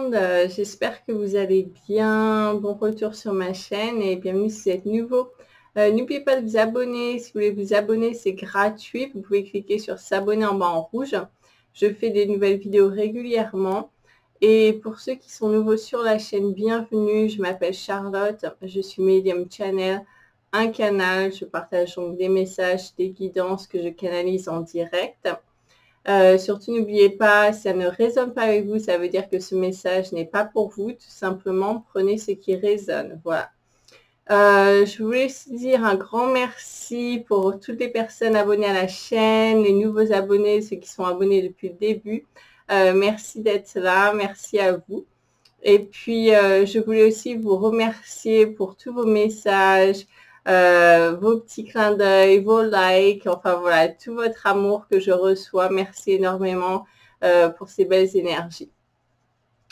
monde, j'espère que vous allez bien. Bon retour sur ma chaîne et bienvenue si vous êtes nouveau. N'oubliez pas de vous abonner. Si vous voulez vous abonner, c'est gratuit. Vous pouvez cliquer sur s'abonner en bas en rouge. Je fais des nouvelles vidéos régulièrement. Et pour ceux qui sont nouveaux sur la chaîne, bienvenue. Je m'appelle Charlotte. Je suis Medium Channel, un canal. Je partage donc des messages, des guidances que je canalise en direct. Surtout, n'oubliez pas, si ça ne résonne pas avec vous, ça veut dire que ce message n'est pas pour vous. Tout simplement, prenez ce qui résonne. Voilà. Je voulais aussi dire un grand merci pour toutes les personnes abonnées à la chaîne, les nouveaux abonnés, ceux qui sont abonnés depuis le début. Merci d'être là, merci à vous. Et puis, je voulais aussi vous remercier pour tous vos messages, vos petits clins d'œil, vos likes, enfin voilà, tout votre amour que je reçois. Merci énormément pour ces belles énergies.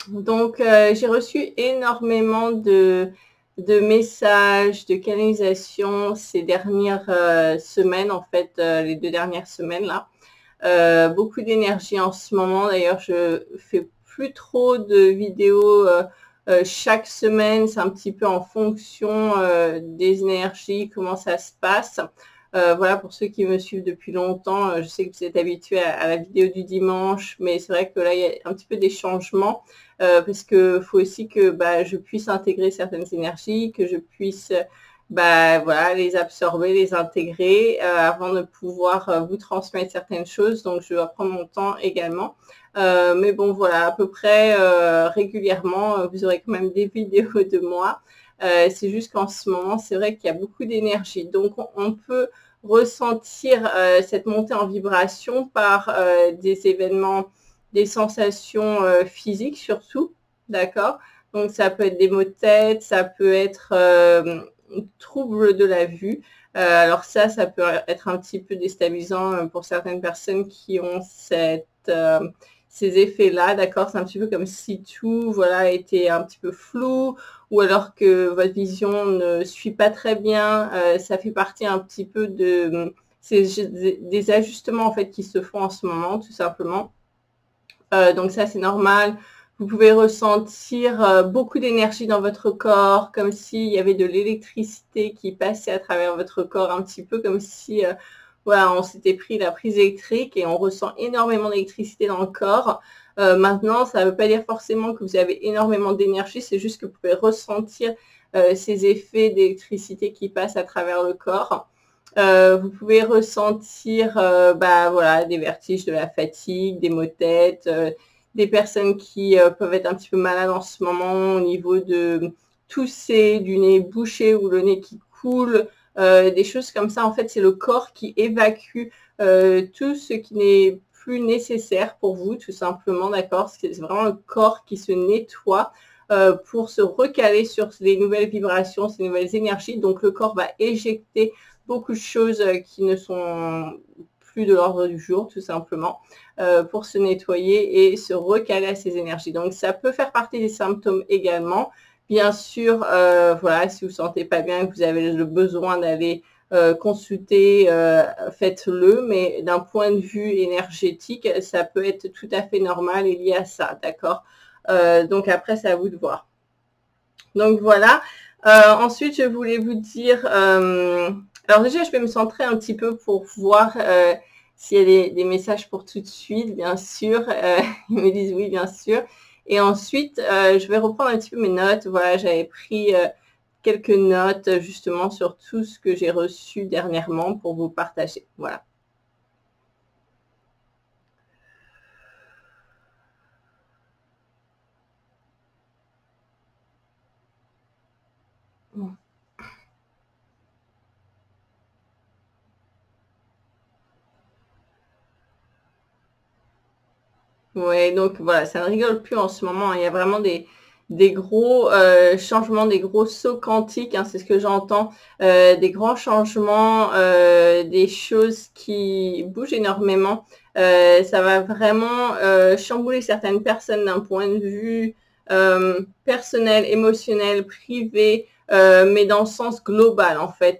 Donc, j'ai reçu énormément de messages, de canalisations ces dernières semaines, en fait, les 2 dernières semaines là. Beaucoup d'énergie en ce moment. D'ailleurs, je fais plus trop de vidéos chaque semaine. C'est un petit peu en fonction des énergies, comment ça se passe. Voilà, pour ceux qui me suivent depuis longtemps, je sais que vous êtes habitués à la vidéo du dimanche, mais c'est vrai que là, il y a un petit peu des changements parce que faut aussi que je puisse intégrer certaines énergies, que je puisse voilà, les absorber, les intégrer avant de pouvoir vous transmettre certaines choses. Donc, je dois prendre mon temps également. Mais bon, voilà, à peu près régulièrement, vous aurez quand même des vidéos de moi. C'est juste qu'en ce moment, c'est vrai qu'il y a beaucoup d'énergie. Donc, on peut ressentir cette montée en vibration par des événements, des sensations physiques surtout, d'accord? Donc, ça peut être des maux de tête, ça peut être trouble de la vue. Alors ça peut être un petit peu déstabilisant pour certaines personnes qui ont ces effets-là, d'accord? C'est un petit peu comme si tout, voilà, était un petit peu flou, ou alors que votre vision ne suit pas très bien. Ça fait partie un petit peu de des ajustements en fait qui se font en ce moment, tout simplement. Donc ça, c'est normal. Vous pouvez ressentir beaucoup d'énergie dans votre corps, comme s'il y avait de l'électricité qui passait à travers votre corps, un petit peu comme si voilà, on s'était pris la prise électrique et on ressent énormément d'électricité dans le corps. Maintenant, ça ne veut pas dire forcément que vous avez énormément d'énergie, c'est juste que vous pouvez ressentir ces effets d'électricité qui passent à travers le corps. Vous pouvez ressentir voilà, des vertiges, de la fatigue, des maux de tête, des personnes qui peuvent être un petit peu malades en ce moment au niveau de tousser, du nez bouché ou le nez qui coule, des choses comme ça. En fait, c'est le corps qui évacue tout ce qui n'est plus nécessaire pour vous, tout simplement, d'accord? C'est vraiment le corps qui se nettoie pour se recaler sur les nouvelles vibrations, ces nouvelles énergies. Donc, le corps va éjecter beaucoup de choses qui ne sont plus de l'ordre du jour, tout simplement, pour se nettoyer et se recaler à ces énergies. Donc, ça peut faire partie des symptômes également. Bien sûr, voilà, si vous ne vous sentez pas bien, que vous avez le besoin d'aller consulter, faites-le, mais d'un point de vue énergétique, ça peut être tout à fait normal et lié à ça, d'accord? Donc, après, c'est à vous de voir. Donc, voilà. Ensuite, je voulais vous dire... alors déjà, je vais me centrer un petit peu pour voir s'il y a des messages pour tout de suite, bien sûr. Ils me disent oui, bien sûr. Et ensuite, je vais reprendre un petit peu mes notes. Voilà, j'avais pris quelques notes justement sur tout ce que j'ai reçu dernièrement pour vous partager. Voilà. Bon. Ouais, donc voilà, ça ne rigole plus en ce moment. Il y a vraiment des gros changements, des gros sauts quantiques, hein, c'est ce que j'entends, des grands changements, des choses qui bougent énormément. Ça va vraiment chambouler certaines personnes d'un point de vue personnel, émotionnel, privé, mais dans le sens global en fait.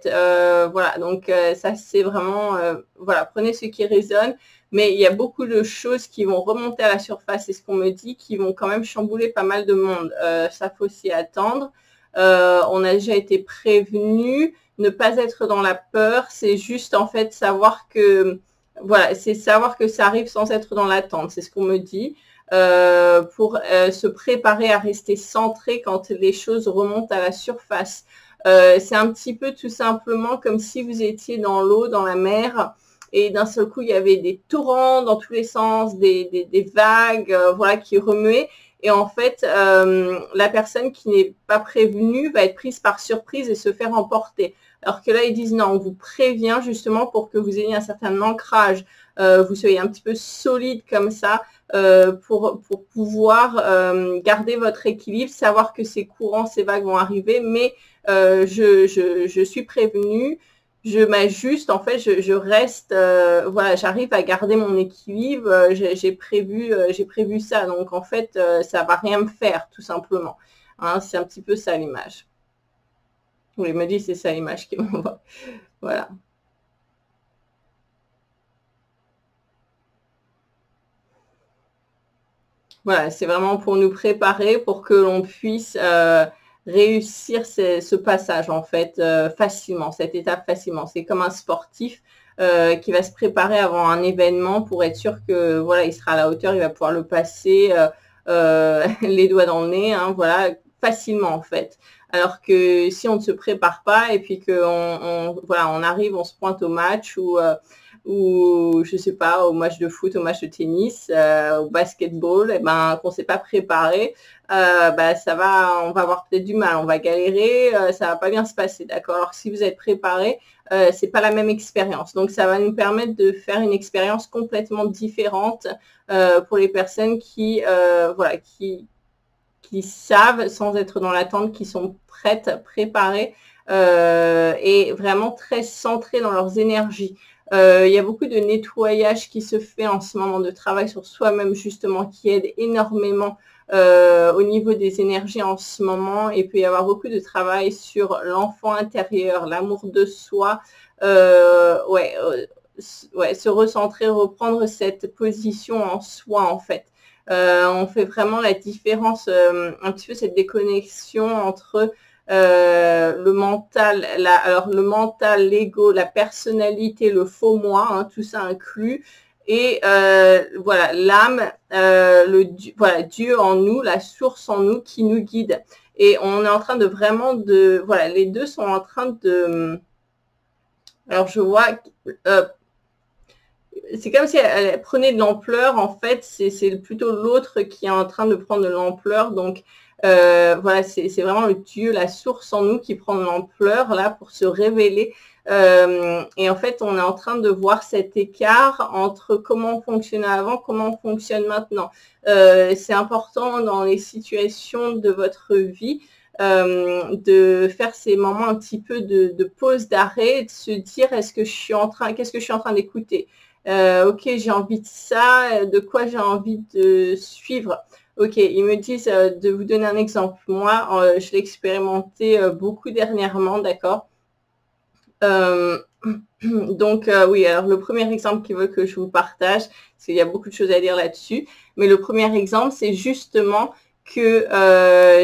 Voilà, donc ça c'est vraiment, voilà, prenez ce qui résonne. mais il y a beaucoup de choses qui vont remonter à la surface, c'est ce qu'on me dit, qui vont quand même chambouler pas mal de monde. Ça faut s'y attendre. On a déjà été prévenu, ne pas être dans la peur, c'est juste en fait savoir que, voilà, c'est savoir que ça arrive sans être dans l'attente, c'est ce qu'on me dit. Pour se préparer à rester centré quand les choses remontent à la surface. C'est un petit peu tout simplement comme si vous étiez dans l'eau, dans la mer, et d'un seul coup, il y avait des torrents dans tous les sens, des vagues, voilà, qui remuaient. Et en fait, la personne qui n'est pas prévenue va être prise par surprise et se faire emporter. Alors que là, ils disent non, on vous prévient justement pour que vous ayez un certain ancrage, vous soyez un petit peu solide comme ça, pour pouvoir garder votre équilibre, savoir que ces courants, ces vagues vont arriver, mais je suis prévenue, je m'ajuste, en fait, je reste, voilà, j'arrive à garder mon équilibre, j'ai prévu ça, donc en fait, ça va rien me faire, tout simplement. Hein, c'est un petit peu ça l'image. Oui, il me dit c'est ça l'image qui m'envoie. Voilà. Voilà, c'est vraiment pour nous préparer, pour que l'on puisse réussir ce passage, en fait, facilement, cette étape facilement. C'est comme un sportif qui va se préparer avant un événement pour être sûr que, voilà, il sera à la hauteur, il va pouvoir le passer les doigts dans le nez, hein, voilà, facilement, en fait. Alors que si on ne se prépare pas et puis qu'on voilà, on arrive, on se pointe au match ou je sais pas, au match de foot, au match de tennis, au basketball, et ben qu'on s'est pas préparé, bah ça va, on va avoir peut-être du mal, on va galérer, ça va pas bien se passer, d'accord. Alors si vous êtes préparé, c'est pas la même expérience, donc ça va nous permettre de faire une expérience complètement différente pour les personnes qui voilà, qui savent sans être dans l'attente, qui sont prêtes, préparées et vraiment très centrées dans leurs énergies. Il y a beaucoup de nettoyage qui se fait en ce moment, de travail sur soi-même justement, qui aide énormément au niveau des énergies en ce moment. Et il peut y avoir beaucoup de travail sur l'enfant intérieur, l'amour de soi, ouais, se recentrer, reprendre cette position en soi en fait. On fait vraiment la différence, un petit peu cette déconnexion entre le mental, alors le mental, l'ego, la personnalité, le faux moi, hein, tout ça inclus, et voilà, l'âme, voilà, Dieu en nous, la source en nous qui nous guide. Et on est en train de vraiment voilà, les deux sont en train de, alors je vois, c'est comme si elle prenait de l'ampleur, en fait, c'est plutôt l'autre qui est en train de prendre de l'ampleur, donc voilà, c'est vraiment le Dieu, la source en nous qui prend de l'ampleur, là, pour se révéler, et en fait, on est en train de voir cet écart entre comment on fonctionnait avant, comment on fonctionne maintenant. C'est important dans les situations de votre vie, de faire ces moments un petit peu de pause, d'arrêt, de se dire qu'est-ce que je suis en train d'écouter, ok, j'ai envie de ça, de quoi j'ai envie de suivre. Ok, ils me disent de vous donner un exemple. Moi, je l'ai expérimenté beaucoup dernièrement, d'accord. Donc, oui, alors le premier exemple qu'ils veulent que je vous partage, parce qu'il y a beaucoup de choses à dire là-dessus, mais le premier exemple, c'est justement que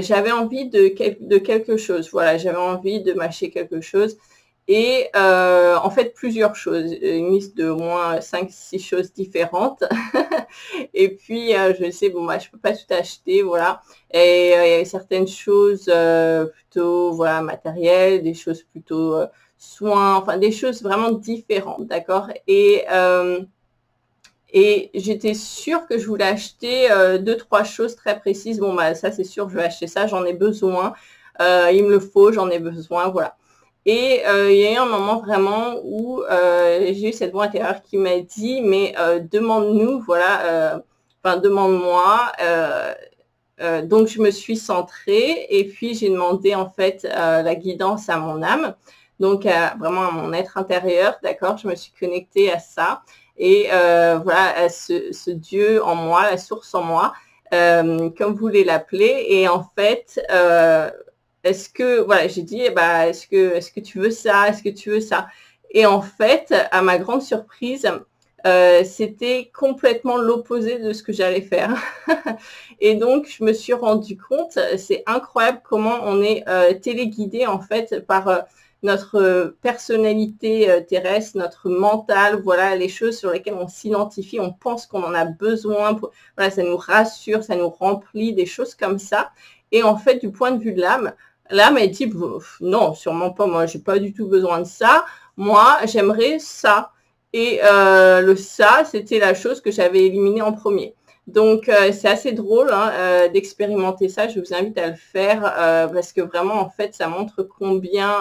j'avais envie de quelque chose. Voilà, j'avais envie de m'acheter quelque chose. Et en fait, plusieurs choses, une liste de au moins 5-6 choses différentes. Et puis, je sais, bon, moi, je peux pas tout acheter, voilà. Et il y a certaines choses plutôt, voilà, matérielles, des choses plutôt soins, enfin, des choses vraiment différentes, d'accord. Et j'étais sûre que je voulais acheter 2-3 choses très précises. Bon, bah, ça, c'est sûr, je vais acheter ça, j'en ai besoin. Il me le faut, j'en ai besoin, voilà. Et il y a eu un moment vraiment où j'ai eu cette voix intérieure qui m'a dit, mais demande-nous, voilà, enfin demande-moi. Donc je me suis centrée et puis j'ai demandé en fait la guidance à mon âme, donc vraiment à mon être intérieur, d'accord. Je me suis connectée à ça et voilà, à ce Dieu en moi, la source en moi, comme vous voulez l'appeler. Et en fait, est-ce que, voilà, j'ai dit, bah, est-ce que tu veux ça? Est-ce que tu veux ça? Et en fait, à ma grande surprise, c'était complètement l'opposé de ce que j'allais faire. Et donc, je me suis rendu compte, c'est incroyable comment on est téléguidé en fait par notre personnalité terrestre, notre mental, voilà, les choses sur lesquelles on s'identifie, on pense qu'on en a besoin, voilà, ça nous rassure, ça nous remplit, des choses comme ça. Et en fait, du point de vue de l'âme, l'âme, elle dit, non, sûrement pas, moi, j'ai pas du tout besoin de ça, moi, j'aimerais ça. Et le ça, c'était la chose que j'avais éliminée en premier. Donc, c'est assez drôle hein, d'expérimenter ça. Je vous invite à le faire parce que vraiment, en fait, ça montre combien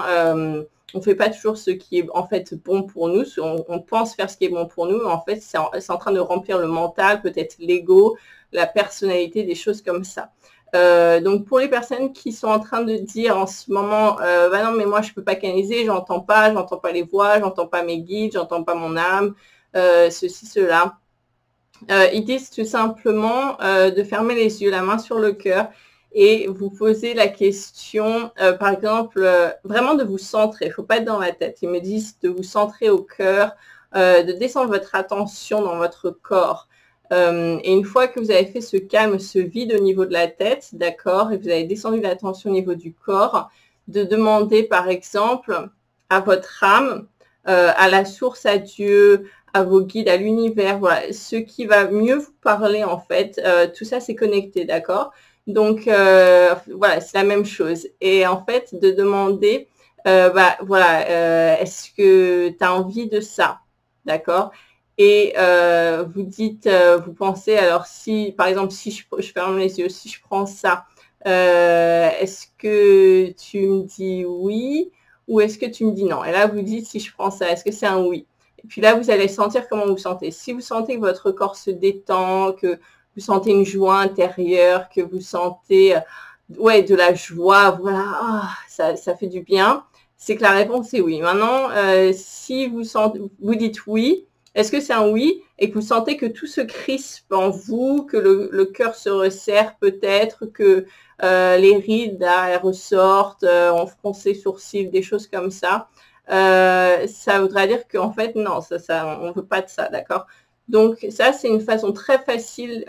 on ne fait pas toujours ce qui est en fait bon pour nous. On pense faire ce qui est bon pour nous. En fait, c'est en train de remplir le mental, peut-être l'ego, la personnalité, des choses comme ça. Donc, pour les personnes qui sont en train de dire en ce moment, bah non, mais moi, je peux pas canaliser, j'entends pas les voix, j'entends pas mes guides, j'entends pas mon âme, ceci, cela. Ils disent tout simplement de fermer les yeux, la main sur le cœur et vous poser la question, par exemple, vraiment de vous centrer. Il ne faut pas être dans la tête. Ils me disent de vous centrer au cœur, de descendre votre attention dans votre corps. Et une fois que vous avez fait ce calme, ce vide au niveau de la tête, d'accord, et vous avez descendu l'attention au niveau du corps, de demander par exemple à votre âme, à la source, à Dieu, à vos guides, à l'univers, voilà, ce qui va mieux vous parler en fait, tout ça c'est connecté, d'accord? Donc voilà, c'est la même chose. Et en fait, de demander, bah voilà, est-ce que tu as envie de ça, d'accord? Et vous dites, vous pensez, alors si, par exemple, si je ferme les yeux, si je prends ça, est-ce que tu me dis oui ou est-ce que tu me dis non? Et là, vous dites, si je prends ça, est-ce que c'est un oui? Et puis là, vous allez sentir comment vous sentez. Si vous sentez que votre corps se détend, que vous sentez une joie intérieure, que vous sentez ouais, de la joie, voilà, ça fait du bien, c'est que la réponse est oui. Maintenant, si vous dites oui, est-ce que c'est un oui et que vous sentez que tout se crispe en vous, que le cœur se resserre peut-être, que les rides là, elles ressortent, on fronce les sourcils, des choses comme ça, ça voudrait dire qu'en fait, non, on ne veut pas de ça, d'accord? Donc ça, c'est une façon très facile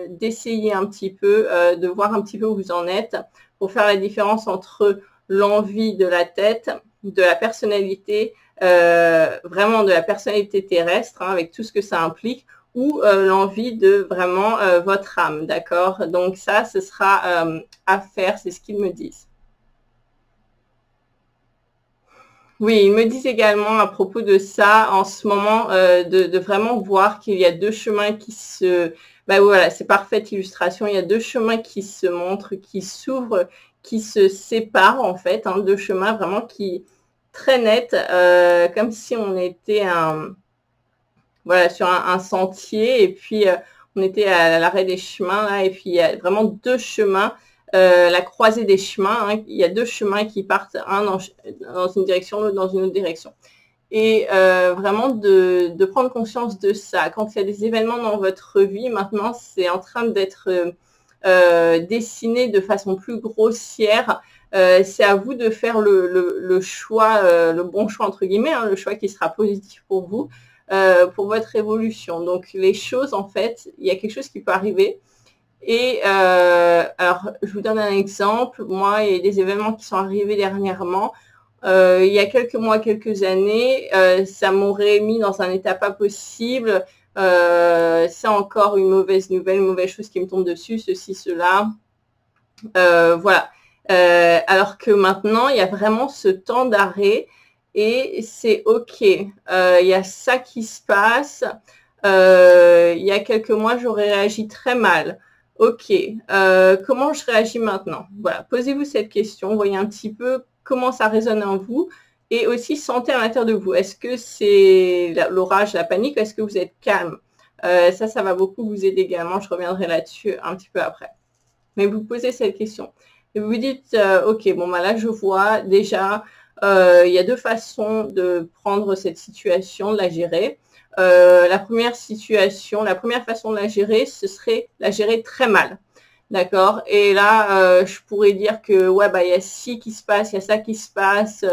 d'essayer un petit peu, de voir un petit peu où vous en êtes, pour faire la différence entre l'envie de la tête, de la personnalité, vraiment de la personnalité terrestre, hein, avec tout ce que ça implique, ou l'envie de vraiment votre âme, d'accord? Donc ça, ce sera à faire, c'est ce qu'ils me disent. Oui, ils me disent également à propos de ça, en ce moment, de vraiment voir qu'il y a deux chemins qui se... Ben voilà, c'est parfaite illustration. Il y a deux chemins qui se montrent, qui s'ouvrent, qui se séparent en fait, hein, deux chemins vraiment qui très nets, comme si on était voilà, sur un sentier et puis on était à l'arrêt des chemins là, et puis il y a vraiment deux chemins. La croisée des chemins, hein, il y a deux chemins qui partent, un dans une direction, l'autre dans une autre direction. Et vraiment de prendre conscience de ça. Quand il y a des événements dans votre vie, maintenant, c'est en train d'être dessiné de façon plus grossière. C'est à vous de faire le choix, le bon choix, entre guillemets, hein, le choix qui sera positif pour vous, pour votre évolution. Donc, les choses, en fait, il y a quelque chose qui peut arriver. Et alors, je vous donne un exemple. Moi, il y a des événements qui sont arrivés dernièrement. Il y a quelques mois, quelques années, ça m'aurait mis dans un état pas possible. C'est encore une mauvaise nouvelle, une mauvaise chose qui me tombe dessus, ceci, cela. Voilà. Alors que maintenant, il y a vraiment ce temps d'arrêt et c'est OK. Il y a ça qui se passe. Il y a quelques mois, j'aurais réagi très mal. OK, comment je réagis maintenant? Voilà, posez-vous cette question, voyez un petit peu comment ça résonne en vous et aussi sentez à l'intérieur de vous. Est-ce que c'est l'orage, la panique, ou est-ce que vous êtes calme? Ça va beaucoup vous aider également, je reviendrai là-dessus un petit peu après. Mais vous posez cette question et vous vous dites, OK, bon, bah là, je vois déjà, il y a deux façons de prendre cette situation, de la gérer. La première situation, la première façon de la gérer, ce serait la gérer très mal. D'accord? Et là, je pourrais dire que, ouais, bah, il y a ci qui se passe, il y a ça qui se passe,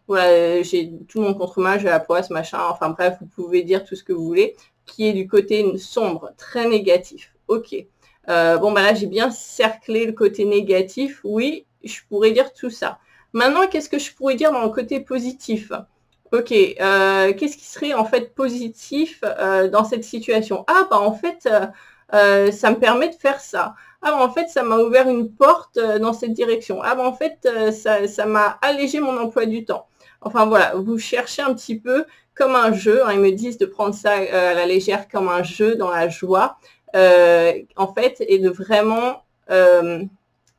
voilà, j'ai tout le monde contre moi, j'ai la poisse, machin, enfin bref, vous pouvez dire tout ce que vous voulez, qui est du côté sombre, très négatif. Ok. Bon, bah là, j'ai bien cerclé le côté négatif. Oui, je pourrais dire tout ça. Maintenant, qu'est-ce que je pourrais dire dans le côté positif? Ok, qu'est-ce qui serait en fait positif dans cette situation? Ah, bah en fait, ça me permet de faire ça. Ah, bah en fait, ça m'a ouvert une porte dans cette direction. Ah, bah en fait, ça m'a allégé mon emploi du temps. Enfin voilà, vous cherchez un petit peu comme un jeu. Hein, ils me disent de prendre ça à la légère comme un jeu dans la joie. En fait, et de vraiment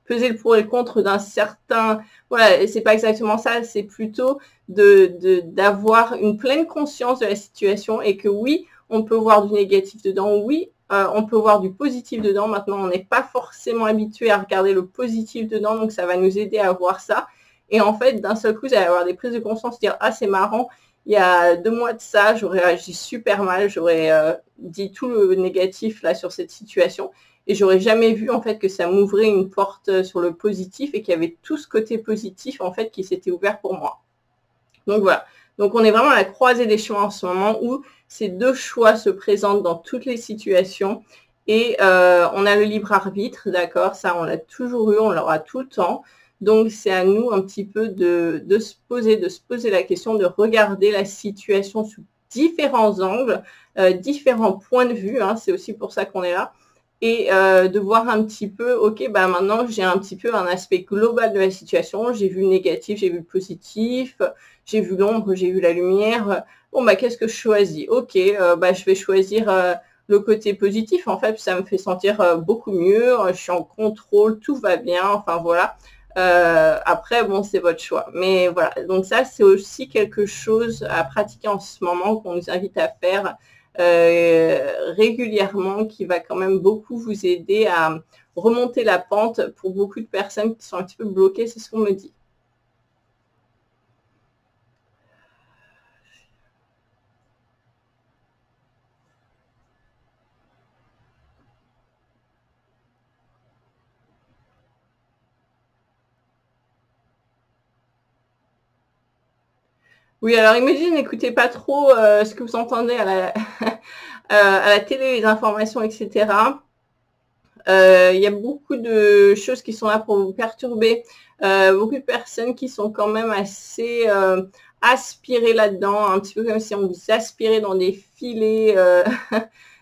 peser le pour et le contre d'un certain... Voilà, c'est pas exactement ça, c'est plutôt d'avoir une pleine conscience de la situation et que oui, on peut voir du négatif dedans, oui, on peut voir du positif dedans. Maintenant, on n'est pas forcément habitué à regarder le positif dedans, donc ça va nous aider à voir ça. Et en fait, d'un seul coup, vous allez avoir des prises de conscience, dire « Ah, c'est marrant, il y a 2 mois de ça, j'aurais agi super mal, j'aurais dit tout le négatif là sur cette situation. » Et j'aurais jamais vu en fait que ça m'ouvrait une porte sur le positif et qu'il y avait tout ce côté positif en fait qui s'était ouvert pour moi. Donc voilà. Donc on est vraiment à la croisée des chemins en ce moment où ces deux choix se présentent dans toutes les situations et on a le libre arbitre, d'accord, ça on l'a toujours eu, on l'aura tout le temps. Donc c'est à nous un petit peu de se poser la question, de regarder la situation sous différents angles, différents points de vue, hein, c'est aussi pour ça qu'on est là. Et de voir un petit peu, ok, bah maintenant j'ai un petit peu un aspect global de la situation, j'ai vu le négatif, j'ai vu le positif, j'ai vu l'ombre, j'ai vu la lumière. Bon, bah qu'est-ce que je choisis? Ok, bah je vais choisir le côté positif, en fait, ça me fait sentir beaucoup mieux, je suis en contrôle, tout va bien, enfin voilà. Après, bon, c'est votre choix. Mais voilà, donc ça, c'est aussi quelque chose à pratiquer en ce moment qu'on nous invite à faire régulièrement, qui va quand même beaucoup vous aider à remonter la pente pour beaucoup de personnes qui sont un petit peu bloquées, c'est ce qu'on me dit. Oui, alors il me dit n'écoutez pas trop ce que vous entendez à la télé, les informations, etc. Il y a beaucoup de choses qui sont là pour vous perturber. Beaucoup de personnes qui sont quand même assez aspirées là-dedans, un petit peu comme si on vous aspirait dans des filets,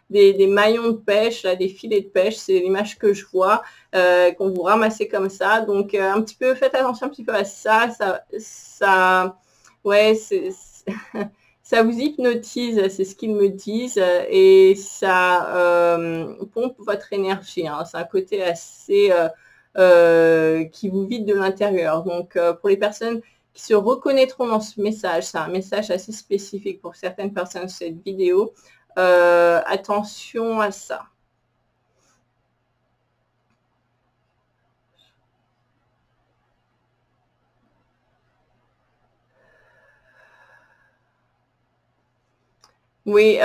des maillons de pêche, là, des filets de pêche, c'est l'image que je vois, qu'on vous ramassait comme ça. Donc un petit peu, faites attention un petit peu à ça. Ouais, ça vous hypnotise, c'est ce qu'ils me disent, et ça pompe votre énergie. Hein. C'est un côté assez qui vous vide de l'intérieur. Donc, pour les personnes qui se reconnaîtront dans ce message, c'est un message assez spécifique pour certaines personnes sur cette vidéo, attention à ça. Oui,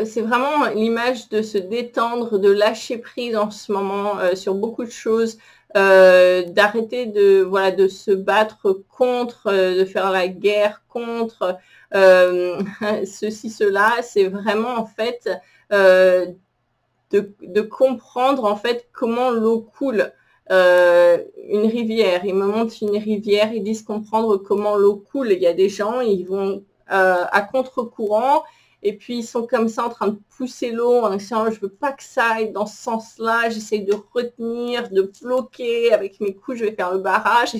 c'est vraiment l'image de se détendre, de lâcher prise en ce moment sur beaucoup de choses, d'arrêter voilà, de se battre contre, de faire la guerre contre ceci, cela. C'est vraiment en fait de comprendre en fait comment l'eau coule. Une rivière, ils me montrent une rivière, ils disent comprendre comment l'eau coule. Il y a des gens, ils vont à contre-courant et puis ils sont comme ça en train de pousser l'eau en disant je veux pas que ça aille dans ce sens-là, j'essaie de retenir, de bloquer avec mes coups, je vais faire le barrage,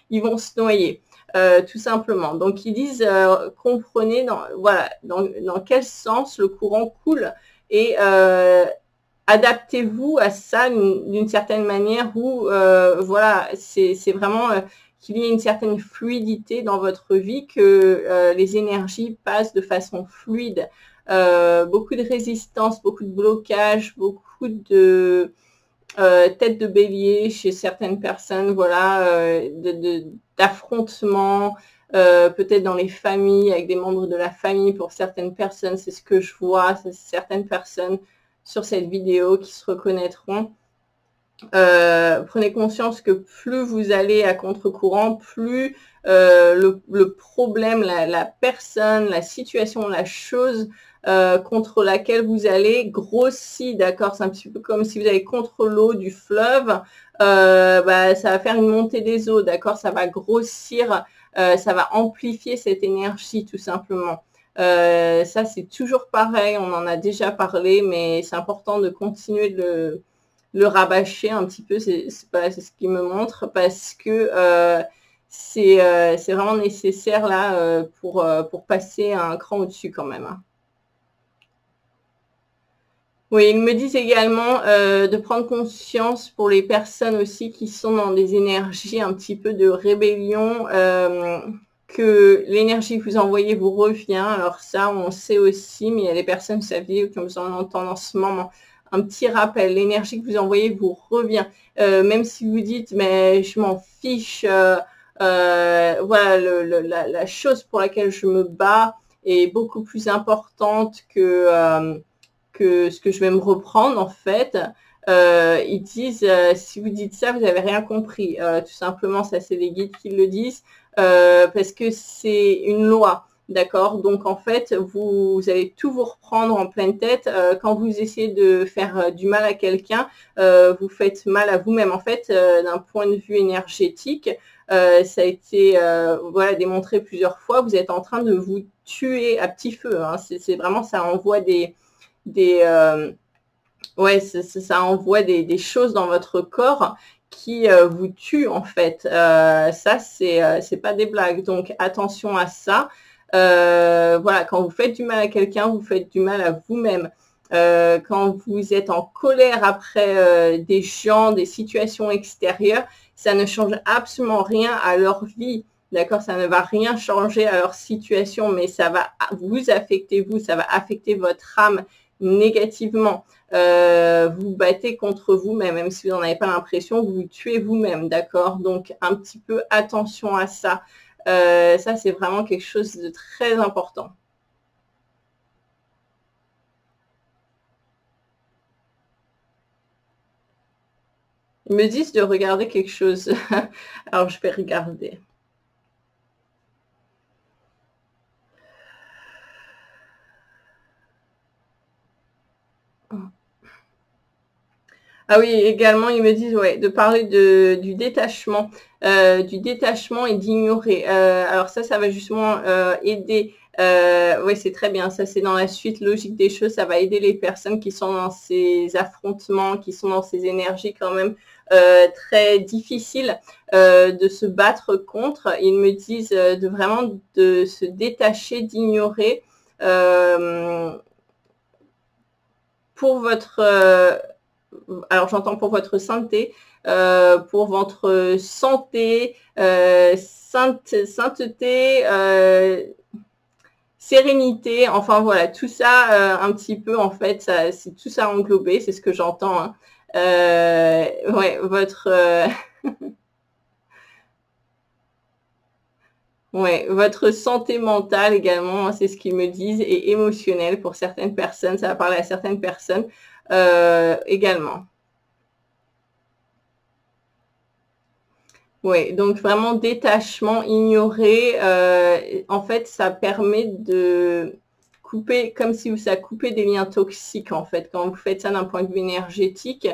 ils vont se noyer. Tout simplement. Donc ils disent comprenez voilà, dans quel sens le courant coule et adaptez-vous à ça d'une certaine manière où voilà, c'est vraiment qu'il y ait une certaine fluidité dans votre vie, que les énergies passent de façon fluide. Beaucoup de résistance, beaucoup de blocage, beaucoup de tête de bélier chez certaines personnes, voilà, d'affrontements, peut-être dans les familles, avec des membres de la famille. Pour certaines personnes, c'est ce que je vois, certaines personnes sur cette vidéo qui se reconnaîtront. prenez conscience que plus vous allez à contre-courant, plus le problème, la personne, la situation, la chose contre laquelle vous allez grossit, d'accord? C'est un petit peu comme si vous allez contre l'eau du fleuve, bah, ça va faire une montée des eaux, d'accord? Ça va grossir, ça va amplifier cette énergie tout simplement. Ça, c'est toujours pareil, on en a déjà parlé, mais c'est important de continuer de le rabâcher un petit peu, c'est ce qui me montre, parce que c'est vraiment nécessaire là pour passer un cran au-dessus quand même. Hein. Oui, ils me disent également de prendre conscience pour les personnes aussi qui sont dans des énergies un petit peu de rébellion, que l'énergie que vous envoyez vous revient. Alors ça, on sait aussi, mais il y a des personnes, vous savez, qui ont besoin d'entendre en ce moment un petit rappel. L'énergie que vous envoyez vous revient. Même si vous dites, mais je m'en fiche, voilà, la chose pour laquelle je me bats est beaucoup plus importante que ce que je vais me reprendre en fait. Ils disent, si vous dites ça, vous n'avez rien compris. Tout simplement, ça c'est les guides qui le disent, parce que c'est une loi. D'accord? Donc en fait, vous allez tout vous reprendre en pleine tête. Quand vous essayez de faire du mal à quelqu'un, vous faites mal à vous-même. En fait, d'un point de vue énergétique, ça a été voilà, démontré plusieurs fois. Vous êtes en train de vous tuer à petit feu. Hein. C'est vraiment, ça envoie ouais, ça envoie des choses dans votre corps qui vous tuent en fait. Ça, c'est pas des blagues. Donc attention à ça. Voilà, quand vous faites du mal à quelqu'un, vous faites du mal à vous-même. Quand vous êtes en colère après des gens, des situations extérieures, ça ne change absolument rien à leur vie. D'accord, ça ne va rien changer à leur situation, mais ça va vous affecter, vous, ça va affecter votre âme négativement. Vous battez contre vous-même, même si vous n'en avez pas l'impression, vous vous tuez vous-même, d'accord? Donc, un petit peu attention à ça. Ça, c'est vraiment quelque chose de très important. Ils me disent de regarder quelque chose. Alors, je vais regarder. Ah oui, également, ils me disent ouais, de parler du détachement et d'ignorer. Alors ça va justement aider. Oui, c'est très bien. Ça, c'est dans la suite logique des choses. Ça va aider les personnes qui sont dans ces affrontements, qui sont dans ces énergies quand même très difficiles de se battre contre. Ils me disent de vraiment de se détacher, d'ignorer pour votre alors j'entends pour votre santé, pour votre santé, sainteté, sérénité, enfin voilà, tout ça un petit peu en fait, c'est tout ça englobé, c'est ce que j'entends. Hein. Ouais, ouais, votre santé mentale également, hein, c'est ce qu'ils me disent, et émotionnelle pour certaines personnes, ça va parler à certaines personnes également. Oui, donc vraiment détachement, ignorer, en fait, ça permet de couper, comme si ça coupait des liens toxiques, en fait. Quand vous faites ça d'un point de vue énergétique,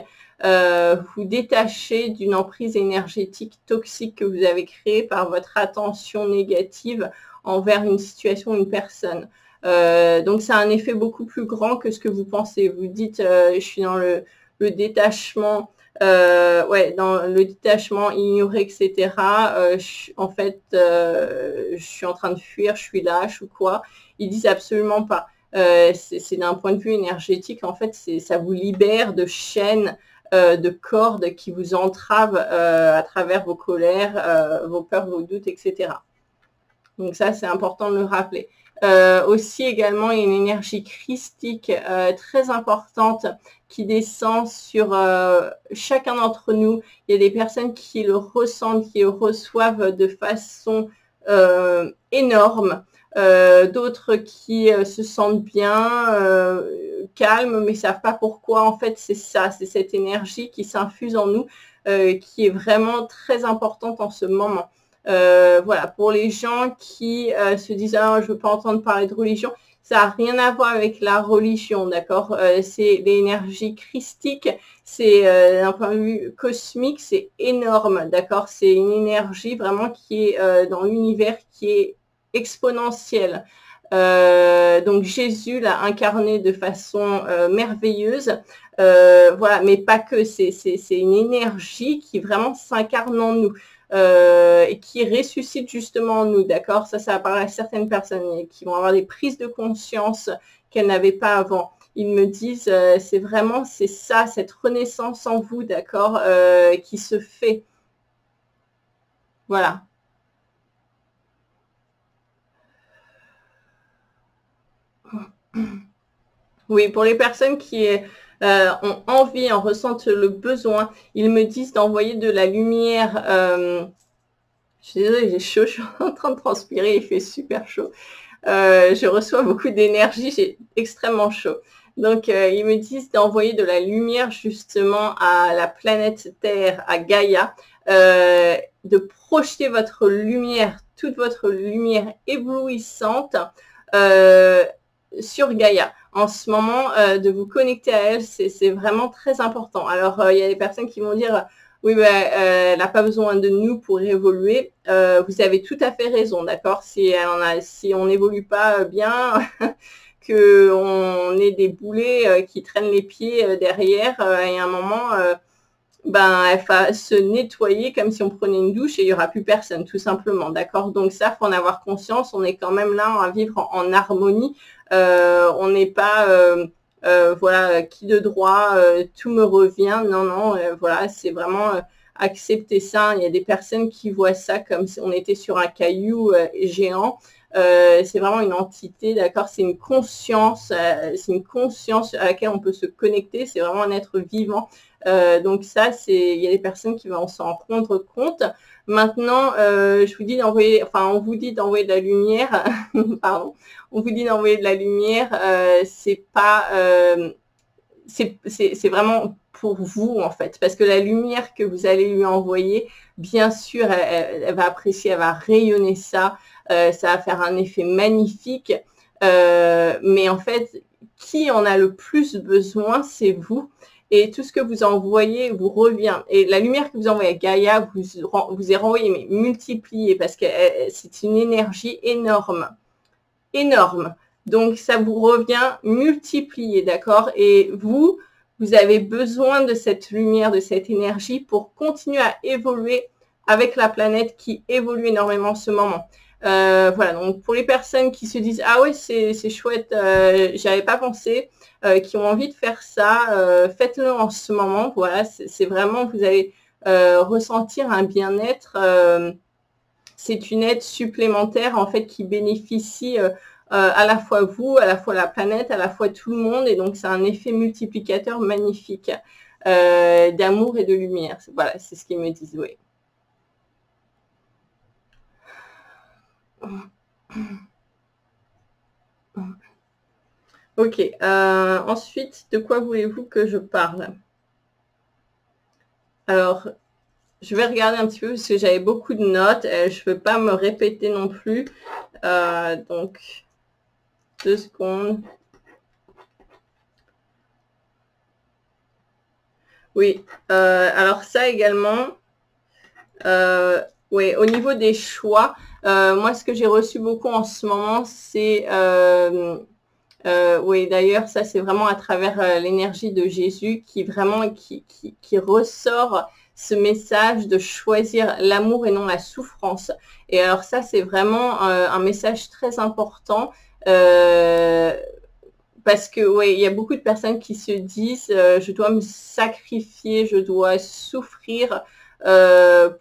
vous détachez d'une emprise énergétique toxique que vous avez créée par votre attention négative envers une situation, une personne. Donc, ça a un effet beaucoup plus grand que ce que vous pensez. Vous dites, je suis dans le détachement, ouais, dans le détachement, ignorer, etc. En fait, je suis en train de fuir, je suis lâche ou quoi. Ils disent absolument pas. C'est d'un point de vue énergétique, en fait, ça vous libère de chaînes, de cordes qui vous entravent à travers vos colères, vos peurs, vos doutes, etc. Donc ça, c'est important de le rappeler. Aussi également, il y a une énergie christique très importante qui descend sur chacun d'entre nous. Il y a des personnes qui le ressentent, qui le reçoivent de façon énorme. d'autres qui se sentent bien, calmes, mais ne savent pas pourquoi. En fait, c'est ça, c'est cette énergie qui s'infuse en nous, qui est vraiment très importante en ce moment. Voilà, pour les gens qui se disent « Ah, je ne veux pas entendre parler de religion », ça n'a rien à voir avec la religion, d'accord? C'est l'énergie christique, c'est d'un point de vue cosmique, c'est énorme, d'accord? C'est une énergie vraiment qui est dans l'univers, qui est exponentielle. Donc Jésus l'a incarné de façon merveilleuse, voilà, mais pas que, c'est une énergie qui vraiment s'incarne en nous. Et qui ressuscite justement en nous, d'accord? Ça apparaît à certaines personnes qui vont avoir des prises de conscience qu'elles n'avaient pas avant. Ils me disent, c'est vraiment, c'est ça, cette renaissance en vous, d'accord, qui se fait. Voilà. Oui, pour les personnes qui ont envie, en ressentent le besoin, ils me disent d'envoyer de la lumière. Je suis désolée, j'ai chaud, je suis en train de transpirer, il fait super chaud. Je reçois beaucoup d'énergie, j'ai extrêmement chaud. Donc, ils me disent d'envoyer de la lumière justement à la planète Terre, à Gaïa, de projeter votre lumière, toute votre lumière éblouissante sur Gaïa. En ce moment, de vous connecter à elle, c'est vraiment très important. Alors, il y a des personnes qui vont dire... Oui, ben, elle n'a pas besoin de nous pour évoluer. Vous avez tout à fait raison, d'accord? Si on n'évolue pas bien, qu'on ait des boulets qui traînent les pieds derrière, et à un moment, ben, elle va se nettoyer comme si on prenait une douche et il n'y aura plus personne, tout simplement, d'accord? Donc ça, il faut en avoir conscience. On est quand même là à vivre en harmonie. On n'est pas... voilà, qui de droit, tout me revient. Non, non, voilà, c'est vraiment accepter ça. Il y a des personnes qui voient ça comme si on était sur un caillou géant. C'est vraiment une entité, d'accord? C'est une conscience à laquelle on peut se connecter. C'est vraiment un être vivant. Donc ça, il y a des personnes qui vont s'en rendre compte. Maintenant, je vous dis d'envoyer, enfin, on vous dit d'envoyer de la lumière, pardon, on vous dit d'envoyer de la lumière, c'est pas, c'est vraiment pour vous en fait, parce que la lumière que vous allez lui envoyer, bien sûr, elle va apprécier, elle va rayonner ça, ça va faire un effet magnifique, mais en fait, qui en a le plus besoin, c'est vous. Et tout ce que vous envoyez vous revient. Et la lumière que vous envoyez à Gaïa vous est renvoyée, mais multipliée, parce que c'est une énergie énorme. Énorme. Donc, ça vous revient multiplié, d'accord? Et vous avez besoin de cette lumière, de cette énergie pour continuer à évoluer avec la planète qui évolue énormément en ce moment. Voilà, donc pour les personnes qui se disent « Ah ouais, c'est chouette, j'y avais pas pensé », qui ont envie de faire ça, faites-le en ce moment. Voilà, c'est vraiment, vous allez ressentir un bien-être. C'est une aide supplémentaire, en fait, qui bénéficie à la fois vous, à la fois la planète, à la fois tout le monde. Et donc, c'est un effet multiplicateur magnifique d'amour et de lumière. Voilà, c'est ce qu'ils me disent, oui. Ok, ensuite, de quoi voulez-vous que je parle? Alors, je vais regarder un petit peu parce que j'avais beaucoup de notes. Je ne veux pas me répéter non plus. Donc, 2 secondes. Oui, alors ça également, oui, au niveau des choix, moi ce que j'ai reçu beaucoup en ce moment, c'est, oui d'ailleurs ça c'est vraiment à travers l'énergie de Jésus qui vraiment, qui ressort ce message de choisir l'amour et non la souffrance. Et alors ça c'est vraiment un message très important. Parce que ouais, il y a beaucoup de personnes qui se disent je dois me sacrifier, je dois souffrir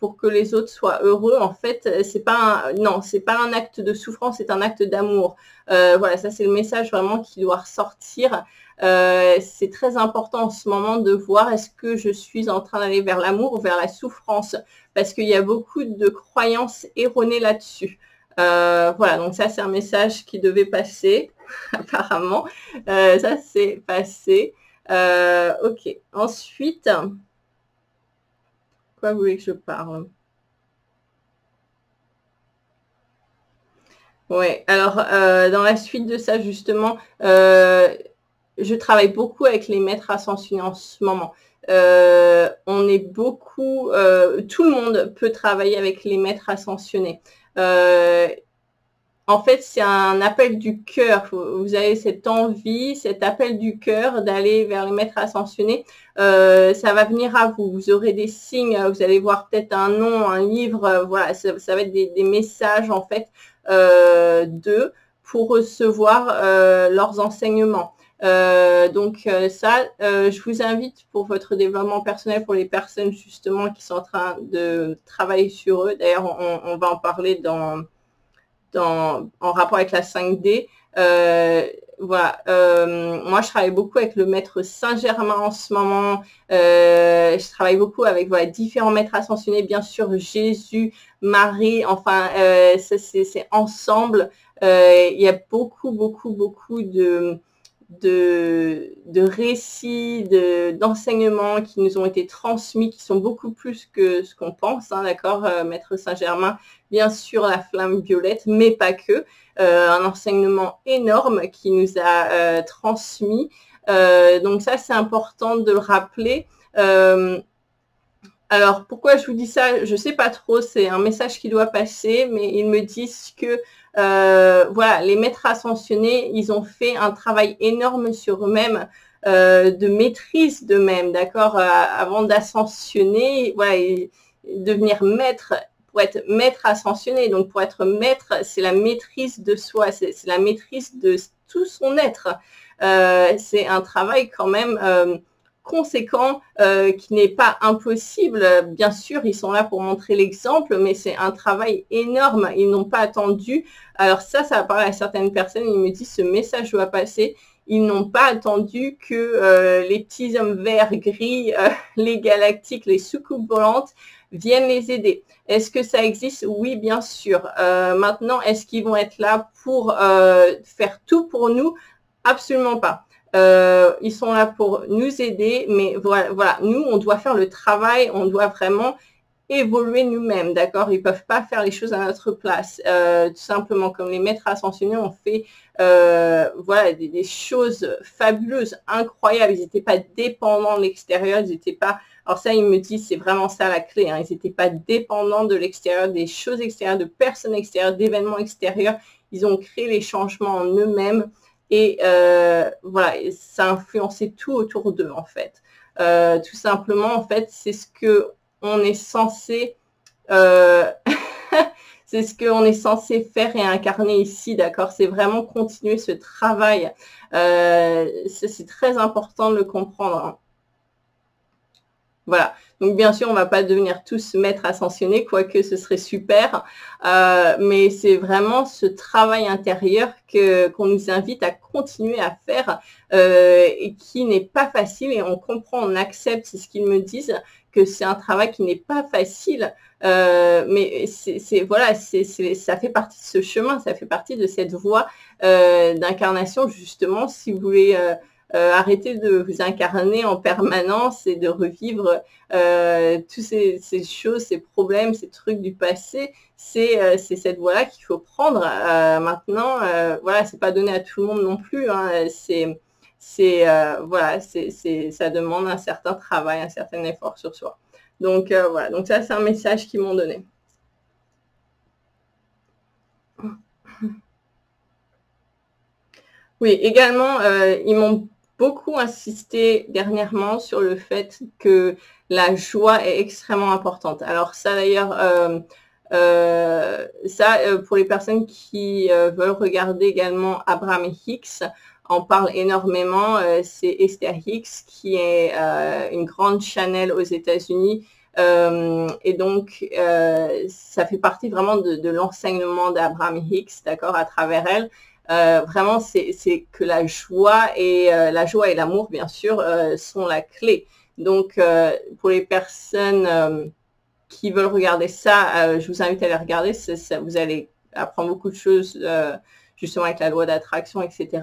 pour que les autres soient heureux. En fait, c'est pas c'est pas un acte de souffrance, c'est un acte d'amour. Voilà, ça c'est le message vraiment qui doit ressortir. C'est très important en ce moment de voir est-ce que je suis en train d'aller vers l'amour ou vers la souffrance, parce qu'il y a beaucoup de croyances erronées là-dessus. Voilà, donc ça, c'est un message qui devait passer, apparemment. Ça, c'est passé. Ok. Ensuite, quoi vous voulez que je parle? Ouais, alors, dans la suite de ça, justement, je travaille beaucoup avec les maîtres ascensionnés en ce moment. On est beaucoup, tout le monde peut travailler avec les maîtres ascensionnés. En fait, c'est un appel du cœur. Vous avez cette envie, cet appel du cœur d'aller vers les maîtres ascensionnés. Ça va venir à vous. Vous aurez des signes. Vous allez voir peut-être un nom, un livre. Voilà, ça va être des messages en fait d'eux pour recevoir leurs enseignements. Je vous invite pour votre développement personnel, pour les personnes justement qui sont en train de travailler sur eux. D'ailleurs, on va en parler en rapport avec la 5D. Voilà. Moi, je travaille beaucoup avec le maître Saint-Germain en ce moment. Je travaille beaucoup avec différents maîtres ascensionnés, bien sûr Jésus, Marie. Enfin, ça c'est ensemble. Il y a beaucoup de récits, d'enseignements qui nous ont été transmis, qui sont beaucoup plus que ce qu'on pense, hein, d'accord, Maître Saint-Germain, bien sûr la flamme violette, mais pas que, un enseignement énorme qui nous a transmis. Donc ça, c'est important de le rappeler. Alors, pourquoi je vous dis ça? Je sais pas trop, c'est un message qui doit passer, mais ils me disent que voilà, les maîtres ascensionnés, ils ont fait un travail énorme sur eux-mêmes, de maîtrise d'eux-mêmes, d'accord, avant d'ascensionner, voilà, et devenir maître, pour être maître ascensionné. Donc, pour être maître, c'est la maîtrise de soi, c'est la maîtrise de tout son être. C'est un travail quand même conséquent, qui n'est pas impossible. Bien sûr, ils sont là pour montrer l'exemple, mais c'est un travail énorme. Ils n'ont pas attendu. Alors ça va parler à certaines personnes. Ils me disent, ce message doit passer. Ils n'ont pas attendu que les petits hommes verts, gris, les galactiques, les soucoupes volantes viennent les aider. Est-ce que ça existe? Oui, bien sûr. Maintenant, est-ce qu'ils vont être là pour faire tout pour nous? Absolument pas. Ils sont là pour nous aider, mais voilà, nous, on doit faire le travail, on doit vraiment évoluer nous-mêmes, d'accord? Ils peuvent pas faire les choses à notre place. Tout simplement, comme les maîtres ascensionnés ont fait voilà, des choses fabuleuses, incroyables. Ils n'étaient pas dépendants de l'extérieur, ils n'étaient pas... Alors ça, ils me disent, c'est vraiment ça la clé, hein. Ils n'étaient pas dépendants de l'extérieur, des choses extérieures, de personnes extérieures, d'événements extérieurs. Ils ont créé les changements en eux-mêmes. Et voilà, ça a influencé tout autour d'eux, en fait. Tout simplement, en fait, c'est ce que on est censé c'est ce qu'on est censé faire et incarner ici, d'accord? C'est vraiment continuer ce travail. C'est très important de le comprendre, hein. Voilà. Donc, bien sûr, on ne va pas devenir tous maîtres ascensionnés, quoique ce serait super. Mais c'est vraiment ce travail intérieur qu'on nous invite à continuer à faire et qui n'est pas facile. Et on comprend, on accepte, c'est ce qu'ils me disent, que c'est un travail qui n'est pas facile. Mais voilà, ça fait partie de ce chemin, ça fait partie de cette voie d'incarnation, justement, si vous voulez... arrêtez de vous incarner en permanence et de revivre toutes ces choses, ces problèmes, ces trucs du passé. C'est cette voie-là qu'il faut prendre. Maintenant, voilà, c'est pas donné à tout le monde non plus, hein. Voilà, ça demande un certain travail, un certain effort sur soi. Donc voilà, donc ça c'est un message qu'ils m'ont donné. Oui, également, ils m'ont beaucoup insisté dernièrement sur le fait que la joie est extrêmement importante. Alors ça d'ailleurs, pour les personnes qui veulent regarder également Abraham Hicks, en parle énormément. C'est Esther Hicks qui est une grande channel aux États-Unis. Et donc, ça fait partie vraiment de l'enseignement d'Abraham Hicks, d'accord, à travers elle. Vraiment, c'est que la joie et l'amour, bien sûr, sont la clé. Donc, pour les personnes qui veulent regarder ça, je vous invite à les regarder. Vous allez apprend beaucoup de choses justement avec la loi d'attraction, etc.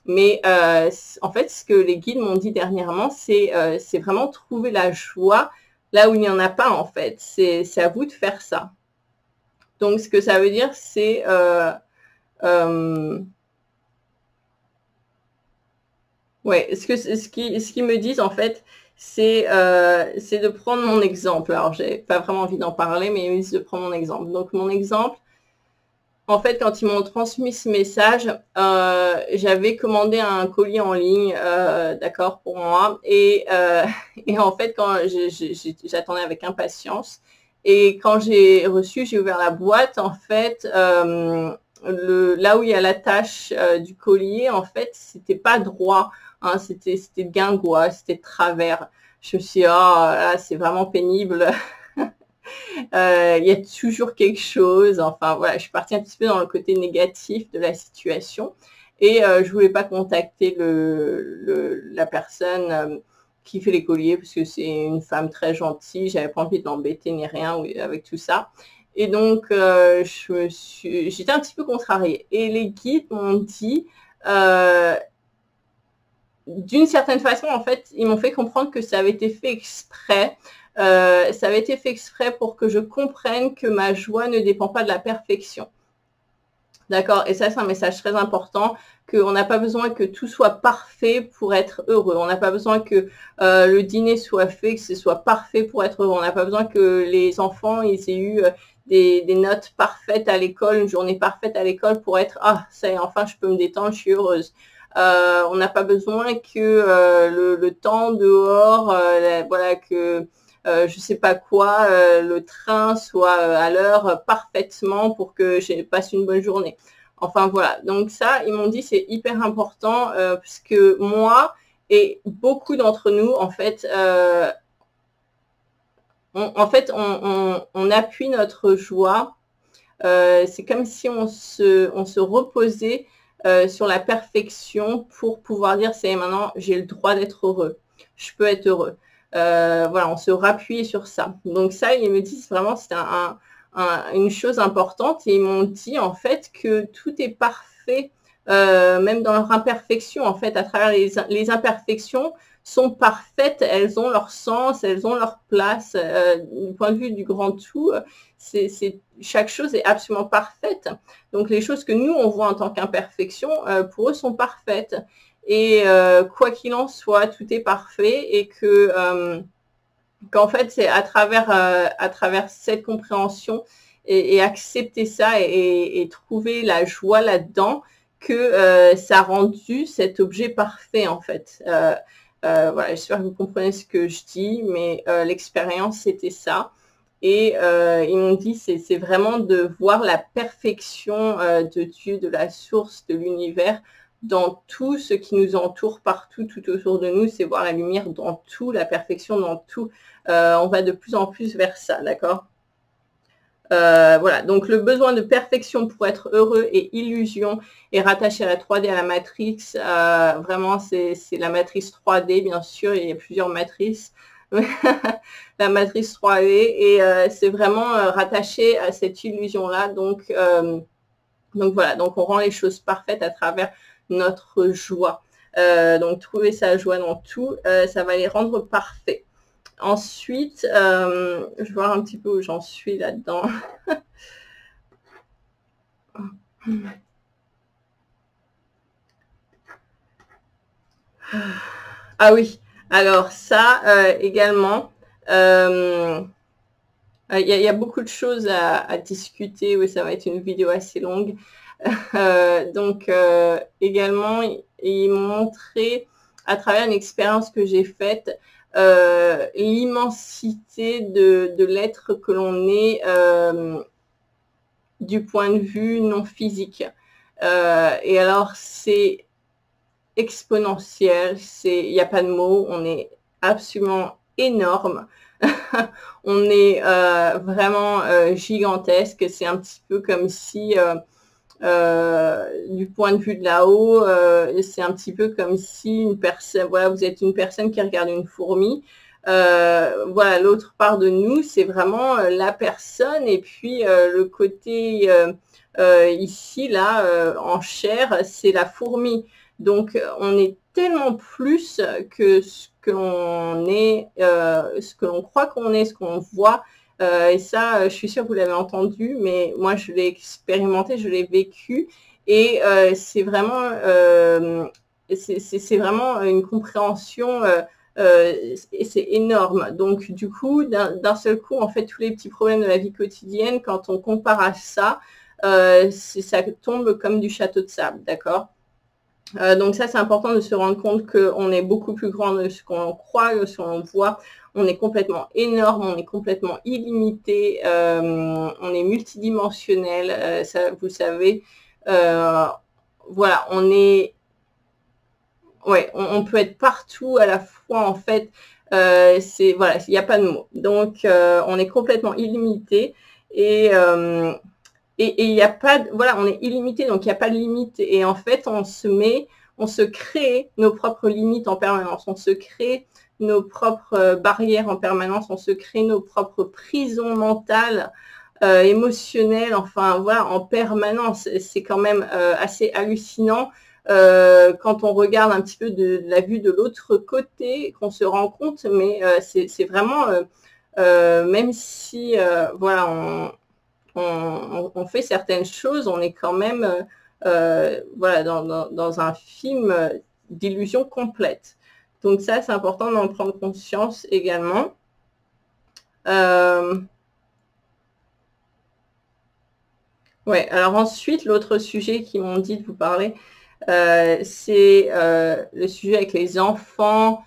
Mais en fait, ce que les guides m'ont dit dernièrement, c'est vraiment trouver la joie là où il n'y en a pas, en fait. C'est à vous de faire ça. Donc, ce que ça veut dire, c'est... ouais, ce qu'ils me disent, en fait, c'est de prendre mon exemple. Alors, j'ai pas vraiment envie d'en parler, mais ils me disent de prendre mon exemple. Donc, mon exemple, en fait, quand ils m'ont transmis ce message, j'avais commandé un colis en ligne, d'accord, pour moi. Et en fait, quand j'attendais avec impatience. Et quand j'ai reçu, j'ai ouvert la boîte, en fait, là où il y a l'attache du collier, en fait, c'était pas droit, hein, c'était guingois, c'était de travers. Je me suis dit, oh là, c'est vraiment pénible. Il y a toujours quelque chose. Enfin, voilà, je suis partie un petit peu dans le côté négatif de la situation. Et je voulais pas contacter la personne qui fait les colliers, parce que c'est une femme très gentille. J'avais pas envie de l'embêter ni rien avec tout ça. Et donc, j'étais un petit peu contrariée. Et les guides m'ont dit, d'une certaine façon, en fait, ils m'ont fait comprendre que ça avait été fait exprès. Ça avait été fait exprès pour que je comprenne que ma joie ne dépend pas de la perfection. D'accord? Et ça, c'est un message très important, qu'on n'a pas besoin que tout soit parfait pour être heureux. On n'a pas besoin que le dîner soit fait, que ce soit parfait pour être heureux. On n'a pas besoin que les enfants ils aient eu des notes parfaites à l'école, une journée parfaite à l'école pour être « Ah, ça y est, enfin, je peux me détendre, je suis heureuse ». On n'a pas besoin que le temps dehors, voilà, que je sais pas quoi, le train soit à l'heure parfaitement pour que je passe une bonne journée. Enfin voilà, donc ça, ils m'ont dit c'est hyper important parce que moi et beaucoup d'entre nous, en fait, on appuie notre joie. C'est comme si on se reposait sur la perfection pour pouvoir dire c'est maintenant j'ai le droit d'être heureux, je peux être heureux. Voilà, on se rappuie sur ça. Donc ça, ils me disent vraiment c'est une chose importante et ils m'ont dit en fait que tout est parfait, même dans leur imperfection. En fait, à travers les imperfections sont parfaites, elles ont leur sens, elles ont leur place. Du point de vue du grand tout, chaque chose est absolument parfaite. Donc les choses que nous on voit en tant qu'imperfection, pour eux sont parfaites. Et quoi qu'il en soit, tout est parfait et qu'en fait c'est à travers cette compréhension et accepter ça et trouver la joie là-dedans que ça a rendu cet objet parfait en fait. Voilà, j'espère que vous comprenez ce que je dis, mais l'expérience c'était ça. Et ils m'ont dit c'est vraiment de voir la perfection de Dieu, de la source, de l'univers, dans tout ce qui nous entoure, partout, tout autour de nous. C'est voir la lumière dans tout, la perfection dans tout. On va de plus en plus vers ça, d'accord? Voilà, donc le besoin de perfection pour être heureux et illusion est rattaché à la 3D, à la matrice. Vraiment, c'est la matrice 3D, bien sûr, il y a plusieurs matrices. La matrice 3D, et c'est vraiment rattaché à cette illusion-là. Donc voilà, donc on rend les choses parfaites à travers notre joie. Donc trouver sa joie dans tout, ça va les rendre parfaits. Ensuite, je vais voir un petit peu où j'en suis là-dedans. Ah oui, alors ça également, il y a beaucoup de choses à discuter. Oui, ça va être une vidéo assez longue. Donc également, ils m'ont montré à travers une expérience que j'ai faite l'immensité de l'être que l'on est du point de vue non physique. Et alors, c'est exponentiel, il n'y a pas de mots, on est absolument énorme. On est vraiment gigantesque. C'est un petit peu comme si, du point de vue de là-haut, c'est un petit peu comme si une personne, voilà, vous êtes une personne qui regarde une fourmi. Voilà, l'autre part de nous, c'est vraiment la personne, et puis le côté ici, là, en chair, c'est la fourmi. Donc, on est tellement plus que ce que l'on est, ce que l'on croit qu'on est, ce qu'on voit. Et ça, je suis sûre que vous l'avez entendu, mais moi, je l'ai expérimenté, je l'ai vécu. Et c'est vraiment, c'est vraiment une compréhension, et c'est énorme. Donc, du coup, d'un seul coup, en fait, tous les petits problèmes de la vie quotidienne, quand on compare à ça, ça tombe comme du château de sable, d'accord? Donc ça, c'est important de se rendre compte qu'on est beaucoup plus grand de ce qu'on croit, de ce qu'on voit. On est complètement énorme, on est complètement illimité, on est multidimensionnel, ça, vous savez. Voilà, on peut être partout à la fois, en fait. Voilà, il n'y a pas de mots. Donc, on est complètement illimité, et il n'y a pas voilà, on est illimité, donc il n'y a pas de limite. Et en fait, on se crée nos propres limites en permanence. On se crée nos propres barrières en permanence. On se crée nos propres prisons mentales, émotionnelles. Enfin, voilà, en permanence. C'est quand même assez hallucinant quand on regarde un petit peu de la vue de l'autre côté, qu'on se rend compte. Mais c'est vraiment, même si, voilà, on fait certaines choses, on est quand même voilà, dans un film d'illusion complète. Donc ça, c'est important d'en prendre conscience également. Ouais, alors ensuite, l'autre sujet qu'ils m'ont dit de vous parler, c'est le sujet avec les enfants.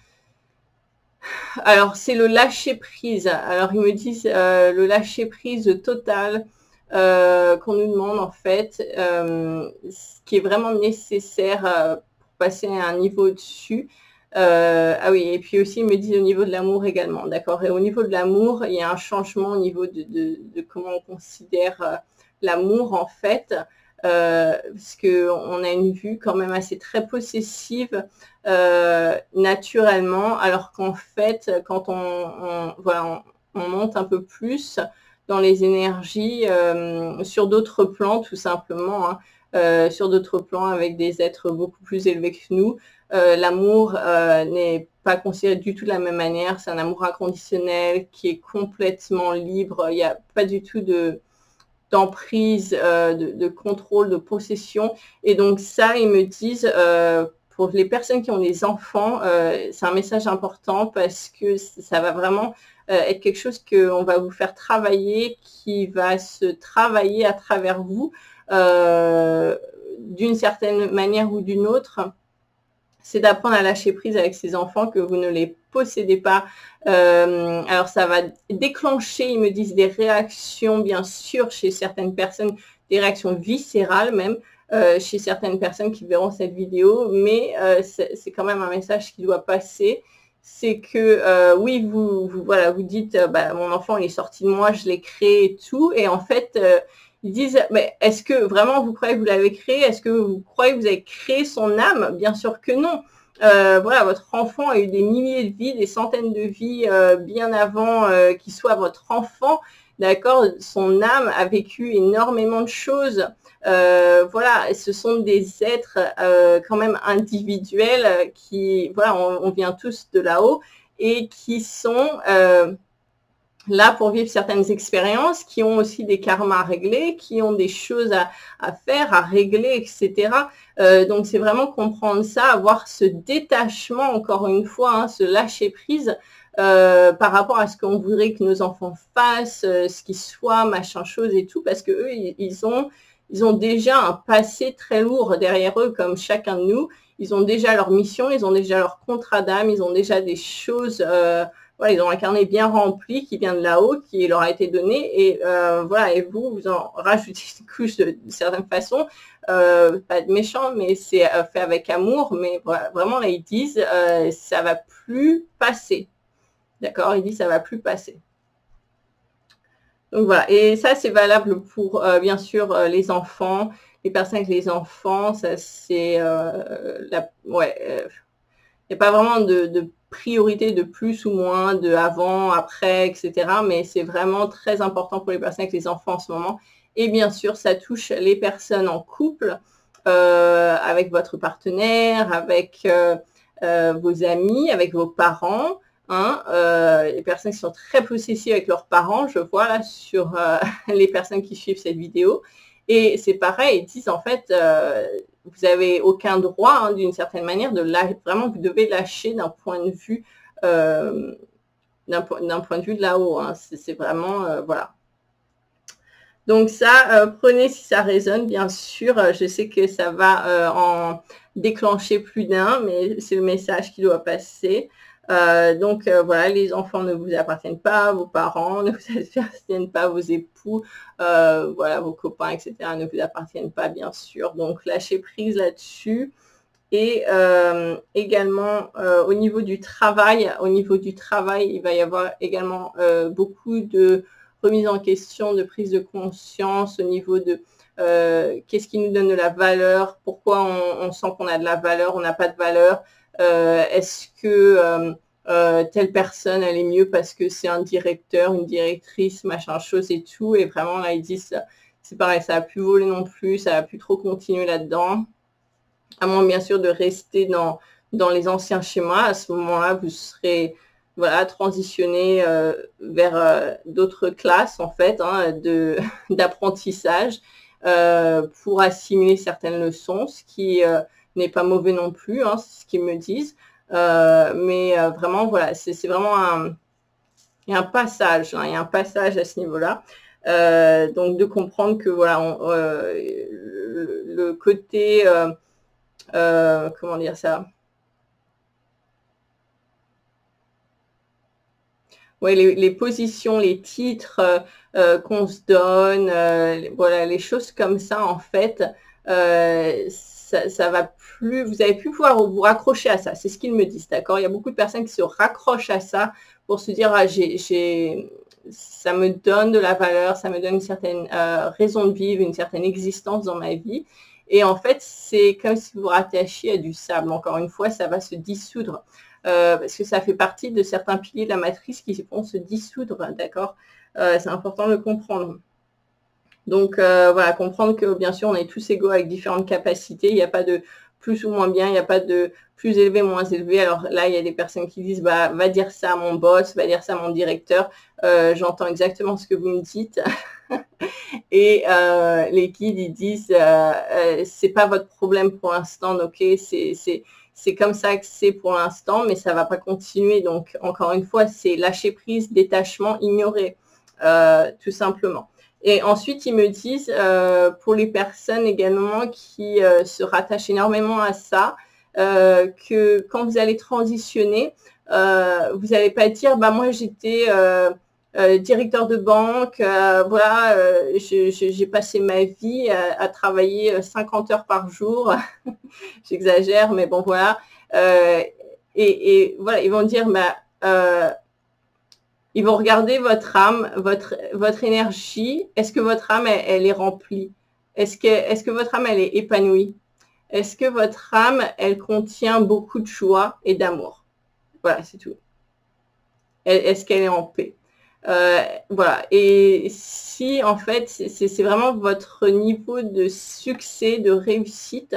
Alors, c'est le lâcher-prise. Alors, ils me disent le lâcher-prise total qu'on nous demande, en fait, ce qui est vraiment nécessaire pour passer à un niveau au-dessus. Ah oui, et puis aussi, ils me disent au niveau de l'amour également, d'accord? Et au niveau de l'amour, il y a un changement au niveau de comment on considère l'amour, en fait, parce qu'on a une vue quand même assez très possessive naturellement, alors qu'en fait, quand voilà, on monte un peu plus dans les énergies, sur d'autres plans, tout simplement, hein, sur d'autres plans avec des êtres beaucoup plus élevés que nous, l'amour n'est pas considéré du tout de la même manière. C'est un amour inconditionnel qui est complètement libre. Il n'y a pas du tout d'emprise, de contrôle, de possession. Et donc ça, ils me disent, pour les personnes qui ont des enfants, c'est un message important, parce que ça va vraiment être quelque chose qu'on va vous faire travailler, qui va se travailler à travers vous, d'une certaine manière ou d'une autre. C'est d'apprendre à lâcher prise avec ces enfants, que vous ne les possédez pas. Alors ça va déclencher, ils me disent, des réactions, bien sûr, chez certaines personnes, des réactions viscérales même, chez certaines personnes qui verront cette vidéo, mais c'est quand même un message qui doit passer. C'est que oui, voilà, vous dites, bah, mon enfant il est sorti de moi, je l'ai créé et tout, et en fait ils disent, mais est-ce que vraiment vous croyez que vous l'avez créé? Est-ce que vous croyez que vous avez créé son âme? Bien sûr que non. Voilà, votre enfant a eu des milliers de vies, des centaines de vies bien avant qu'il soit votre enfant. D'accord, son âme a vécu énormément de choses. Voilà, ce sont des êtres quand même individuels qui, voilà, on vient tous de là-haut, et qui sont là pour vivre certaines expériences, qui ont aussi des karmas à régler, qui ont des choses à faire, à régler, etc. Donc c'est vraiment comprendre ça, avoir ce détachement, encore une fois, hein, ce lâcher prise par rapport à ce qu'on voudrait que nos enfants fassent, ce qu'ils soient, machin chose et tout, parce que eux, ils ont déjà un passé très lourd derrière eux, comme chacun de nous. Ils ont déjà leur mission, ils ont déjà leur contrat d'âme, ils ont déjà des choses voilà, ils ont un carnet bien rempli qui vient de là-haut, qui leur a été donné, et voilà, et vous en rajoutez une couche de certaine façon, pas de méchant, mais c'est fait avec amour, mais voilà, vraiment là ils disent ça va plus passer, d'accord, ils disent ça va plus passer. Donc voilà, et ça c'est valable pour bien sûr les enfants, les personnes avec les enfants, ça c'est ouais, il n'y a pas vraiment de priorité de plus ou moins, de avant, après, etc. Mais c'est vraiment très important pour les personnes avec les enfants en ce moment. Et bien sûr, ça touche les personnes en couple, avec votre partenaire, avec vos amis, avec vos parents. Hein, les personnes qui sont très possessives avec leurs parents, je vois là sur les personnes qui suivent cette vidéo. Et c'est pareil, ils disent en fait, vous n'avez aucun droit, hein, d'une certaine manière, vraiment vous devez lâcher d'un point de vue, d'un point de vue de là-haut. Hein, c'est vraiment, voilà. Donc ça, prenez si ça résonne, bien sûr. Je sais que ça va en déclencher plus d'un, mais c'est le message qui doit passer. Donc voilà, les enfants ne vous appartiennent pas, vos parents ne vous appartiennent pas, vos époux, voilà, vos copains, etc. ne vous appartiennent pas, bien sûr. Donc lâchez prise là-dessus. Et également au niveau du travail, il va y avoir également beaucoup de remise en question, de prise de conscience au niveau de qu'est-ce qui nous donne de la valeur, pourquoi on sent qu'on a de la valeur, on n'a pas de valeur, est-ce que telle personne elle est mieux parce que c'est un directeur, une directrice, machin chose et tout, et vraiment là ils disent c'est pareil, ça a plus voler non plus, ça a plus trop continuer là-dedans, à moins bien sûr de rester dans les anciens schémas. À ce moment-là, vous serez voilà, transitionné vers d'autres classes en fait, hein, d'apprentissage pour assimiler certaines leçons, ce qui n'est pas mauvais non plus, hein, c'est ce qu'ils me disent. Mais vraiment, voilà, c'est vraiment il y a un passage, hein, il y a un passage à ce niveau-là. Donc de comprendre que voilà, le côté comment dire ça, ouais, les positions, les titres qu'on se donne, voilà, les choses comme ça en fait, ça va plus, vous allez plus pouvoir vous raccrocher à ça, c'est ce qu'ils me disent, d'accord. Il y a beaucoup de personnes qui se raccrochent à ça pour se dire ah, ça me donne de la valeur, ça me donne une certaine raison de vivre, une certaine existence dans ma vie. Et en fait, c'est comme si vous vous rattachiez à du sable. Encore une fois, ça va se dissoudre. Parce que ça fait partie de certains piliers de la matrice qui vont se dissoudre, d'accord. C'est important de le comprendre. Donc, voilà, comprendre que, bien sûr, on est tous égaux avec différentes capacités. Il n'y a pas de plus ou moins bien, il n'y a pas de plus élevé, moins élevé. Alors là, il y a des personnes qui disent, bah, va dire ça à mon boss, va dire ça à mon directeur. J'entends exactement ce que vous me dites. Et les guides, ils disent, c'est pas votre problème pour l'instant, ok, c'est comme ça que c'est pour l'instant, mais ça va pas continuer. Donc, encore une fois, c'est lâcher prise, détachement, ignorer, tout simplement. Et ensuite, ils me disent, pour les personnes également qui se rattachent énormément à ça, que quand vous allez transitionner, vous n'allez pas dire, bah moi j'étais directeur de banque, voilà, j'ai passé ma vie à travailler 50 heures par jour, j'exagère, mais bon voilà, et voilà, ils vont dire, bah, ils vont regarder votre âme, votre énergie. Est-ce que votre âme, elle est remplie? Est-ce que votre âme, elle est épanouie? Est-ce que votre âme, elle contient beaucoup de joie et d'amour? Voilà, c'est tout. Est-ce qu'elle est en paix? Voilà. Et si, en fait, c'est vraiment votre niveau de succès, de réussite,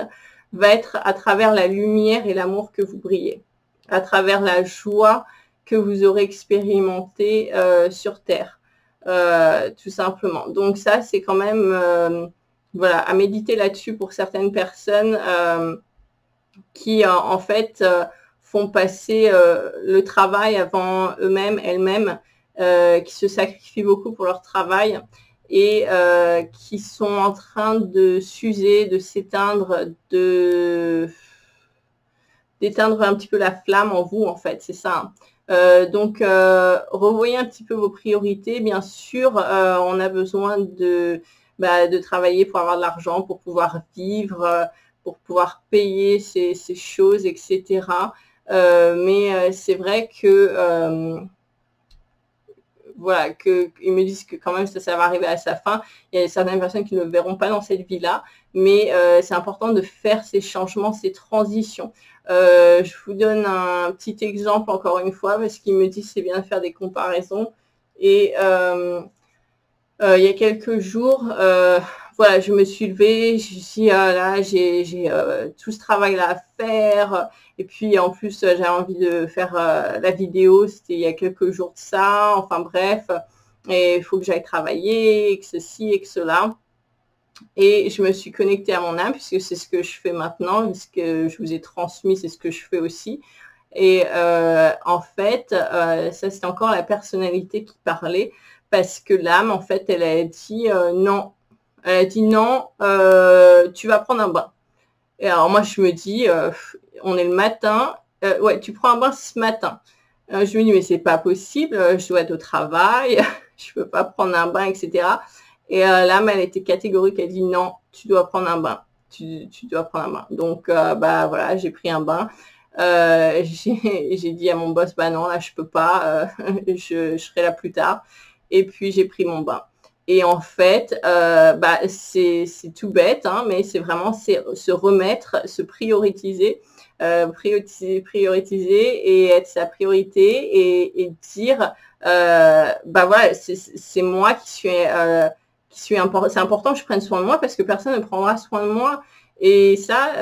va être à travers la lumière et l'amour que vous brillez, à travers la joie que vous aurez expérimenté sur Terre, tout simplement. Donc ça, c'est quand même, voilà, à méditer là-dessus pour certaines personnes qui, en fait, font passer le travail avant eux-mêmes, elles-mêmes, qui se sacrifient beaucoup pour leur travail et qui sont en train de s'user, de s'éteindre, d'éteindre un petit peu la flamme en vous, en fait, c'est ça. Donc, revoyez un petit peu vos priorités. Bien sûr, on a besoin de travailler pour avoir de l'argent, pour pouvoir vivre, pour pouvoir payer ces choses, etc. Mais c'est vrai que voilà, qu'ils me disent que quand même ça va arriver à sa fin. Il y a certaines personnes qui ne le verront pas dans cette vie-là, mais c'est important de faire ces changements, ces transitions. Je vous donne un petit exemple encore une fois, parce qu'ils me disent c'est bien de faire des comparaisons. Et il y a quelques jours, voilà, je me suis levée, je me suis dit, ah là, j'ai tout ce travail-là à faire. Et puis, en plus, j'avais envie de faire la vidéo, c'était il y a quelques jours de ça. Enfin, bref, et il faut que j'aille travailler, et que ceci et que cela. Et je me suis connectée à mon âme, puisque c'est ce que je fais maintenant, ce que je vous ai transmis, c'est ce que je fais aussi. Et en fait, ça, c'était encore la personnalité qui parlait, parce que l'âme, en fait, elle a dit non. Elle a dit non, tu vas prendre un bain. Et alors moi, je me dis, on est le matin, ouais, tu prends un bain ce matin. Je me dis, mais c'est pas possible, je dois être au travail, je peux pas prendre un bain, etc. Et l'âme, elle était catégorique, elle dit non, tu dois prendre un bain. Tu dois prendre un bain. Donc, bah voilà, j'ai pris un bain. J'ai dit à mon boss, bah non, là, je peux pas, je serai là plus tard. Et puis, j'ai pris mon bain. Et en fait, bah, c'est tout bête, hein, mais c'est vraiment se remettre, se prioriser, prioriser et être sa priorité et dire, bah voilà, c'est moi qui suis important. C'est important que je prenne soin de moi parce que personne ne prendra soin de moi. Et ça,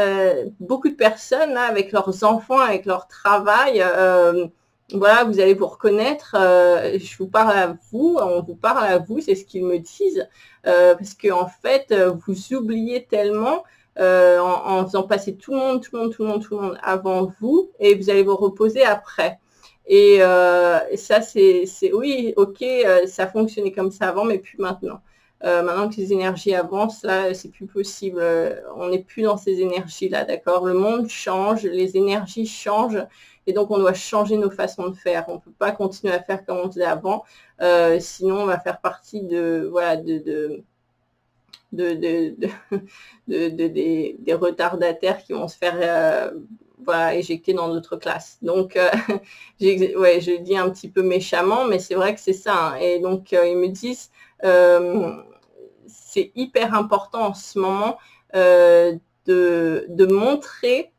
beaucoup de personnes, là, avec leurs enfants, avec leur travail, voilà, vous allez vous reconnaître, je vous parle à vous, on vous parle à vous, c'est ce qu'ils me disent, parce qu'en fait, vous oubliez tellement en faisant passer tout le monde avant vous, et vous allez vous reposer après. Et ça, c'est oui, ok, ça fonctionnait comme ça avant, mais plus maintenant. Maintenant que les énergies avancent, là, c'est plus possible. On n'est plus dans ces énergies-là, d'accord? Le monde change, les énergies changent, et donc on doit changer nos façons de faire. On ne peut pas continuer à faire comme on faisait avant, sinon on va faire partie de, voilà, des retardataires qui vont se faire voilà, éjecter dans d'autres classes. Donc, ouais, je dis un petit peu méchamment, mais c'est vrai que c'est ça. Hein. Et donc, ils me disent, c'est hyper important en ce moment de montrer,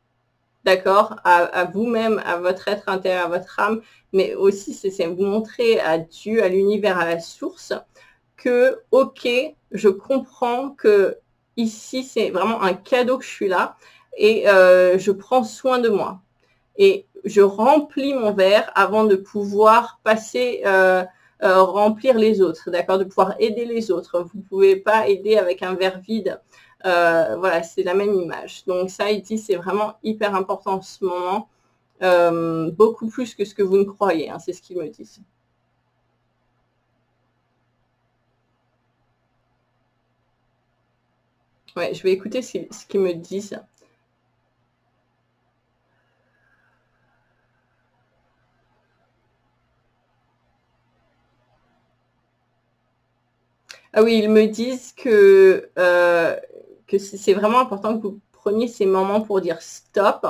d'accord, à vous-même, à votre être intérieur, à votre âme, mais aussi c'est vous montrer à Dieu, à l'univers, à la source, que, ok, je comprends que ici, c'est vraiment un cadeau que je suis là et je prends soin de moi. Et je remplis mon verre avant de pouvoir passer, remplir les autres, d'accord, de pouvoir aider les autres. Vous ne pouvez pas aider avec un verre vide. Voilà, c'est la même image. Donc ça, il dit, c'est vraiment hyper important en ce moment, beaucoup plus que ce que vous ne croyez, hein, c'est ce qu'ils me disent. Ouais, je vais écouter ce qu'ils me disent. Ah oui, ils me disent que c'est vraiment important que vous preniez ces moments pour dire stop,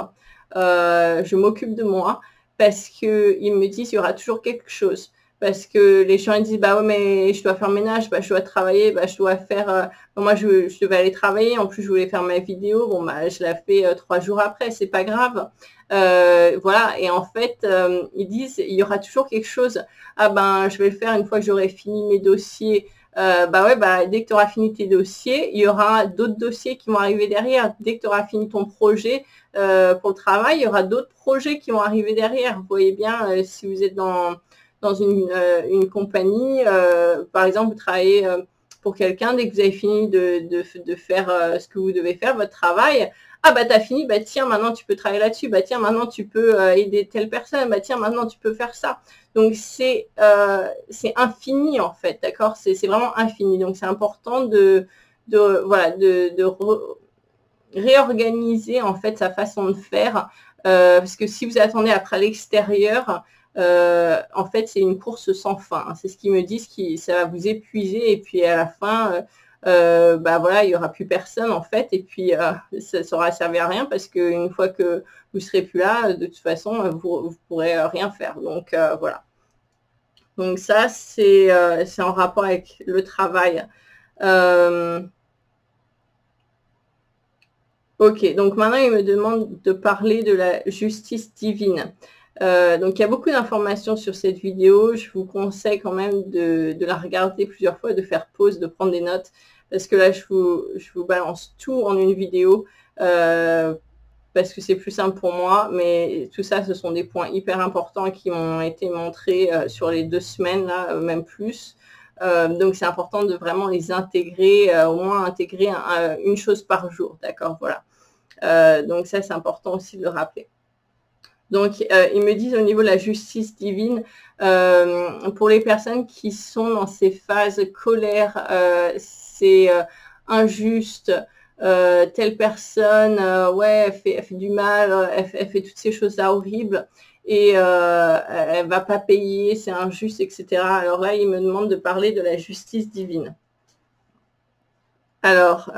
je m'occupe de moi, parce qu'ils me disent qu'il y aura toujours quelque chose. Parce que les gens ils disent, bah ouais, mais je dois faire le ménage, bah, je dois travailler, bah, je dois faire... moi, je devais aller travailler, en plus, je voulais faire ma vidéo. Bon, bah, je la fais 3 jours après, c'est pas grave. Voilà, et en fait, ils disent, il y aura toujours quelque chose. Ah ben, je vais le faire une fois que j'aurai fini mes dossiers. Bah ouais, bah, dès que tu auras fini tes dossiers, il y aura d'autres dossiers qui vont arriver derrière. Dès que tu auras fini ton projet pour le travail, il y aura d'autres projets qui vont arriver derrière. Vous voyez bien, si vous êtes dans une compagnie, par exemple, vous travaillez pour quelqu'un, dès que vous avez fini de faire ce que vous devez faire, votre travail, ah bah t'as fini, bah tiens, maintenant tu peux travailler là-dessus, bah tiens, maintenant tu peux aider telle personne, bah tiens, maintenant tu peux faire ça. Donc c'est infini en fait, d'accord, c'est vraiment infini. Donc c'est important voilà, réorganiser en fait sa façon de faire, parce que si vous attendez après l'extérieur, en fait c'est une course sans fin. Hein. C'est ce qu'ils me disent, ça va vous épuiser et puis à la fin, bah voilà, il n'y aura plus personne en fait, et puis ça ne saura servir à rien parce qu'une fois que vous ne serez plus là, de toute façon, vous ne pourrez rien faire. Donc voilà. Donc ça, c'est en rapport avec le travail. Ok, donc maintenant, il me demande de parler de la justice divine. Donc, il y a beaucoup d'informations sur cette vidéo. Je vous conseille quand même de la regarder plusieurs fois, de faire pause, de prendre des notes, parce que là, je vous balance tout en une vidéo, parce que c'est plus simple pour moi. Mais tout ça, ce sont des points hyper importants qui m'ont été montrés sur les 2 semaines, là, même plus. Donc, c'est important de vraiment les intégrer, au moins intégrer une chose par jour, d'accord, voilà. Donc ça, c'est important aussi de le rappeler. Donc, ils me disent au niveau de la justice divine, pour les personnes qui sont dans ces phases colère, c'est injuste, telle personne, ouais, elle fait du mal, elle fait toutes ces choses-là horribles, et elle va pas payer, c'est injuste, etc. Alors là, ils me demandent de parler de la justice divine. Alors,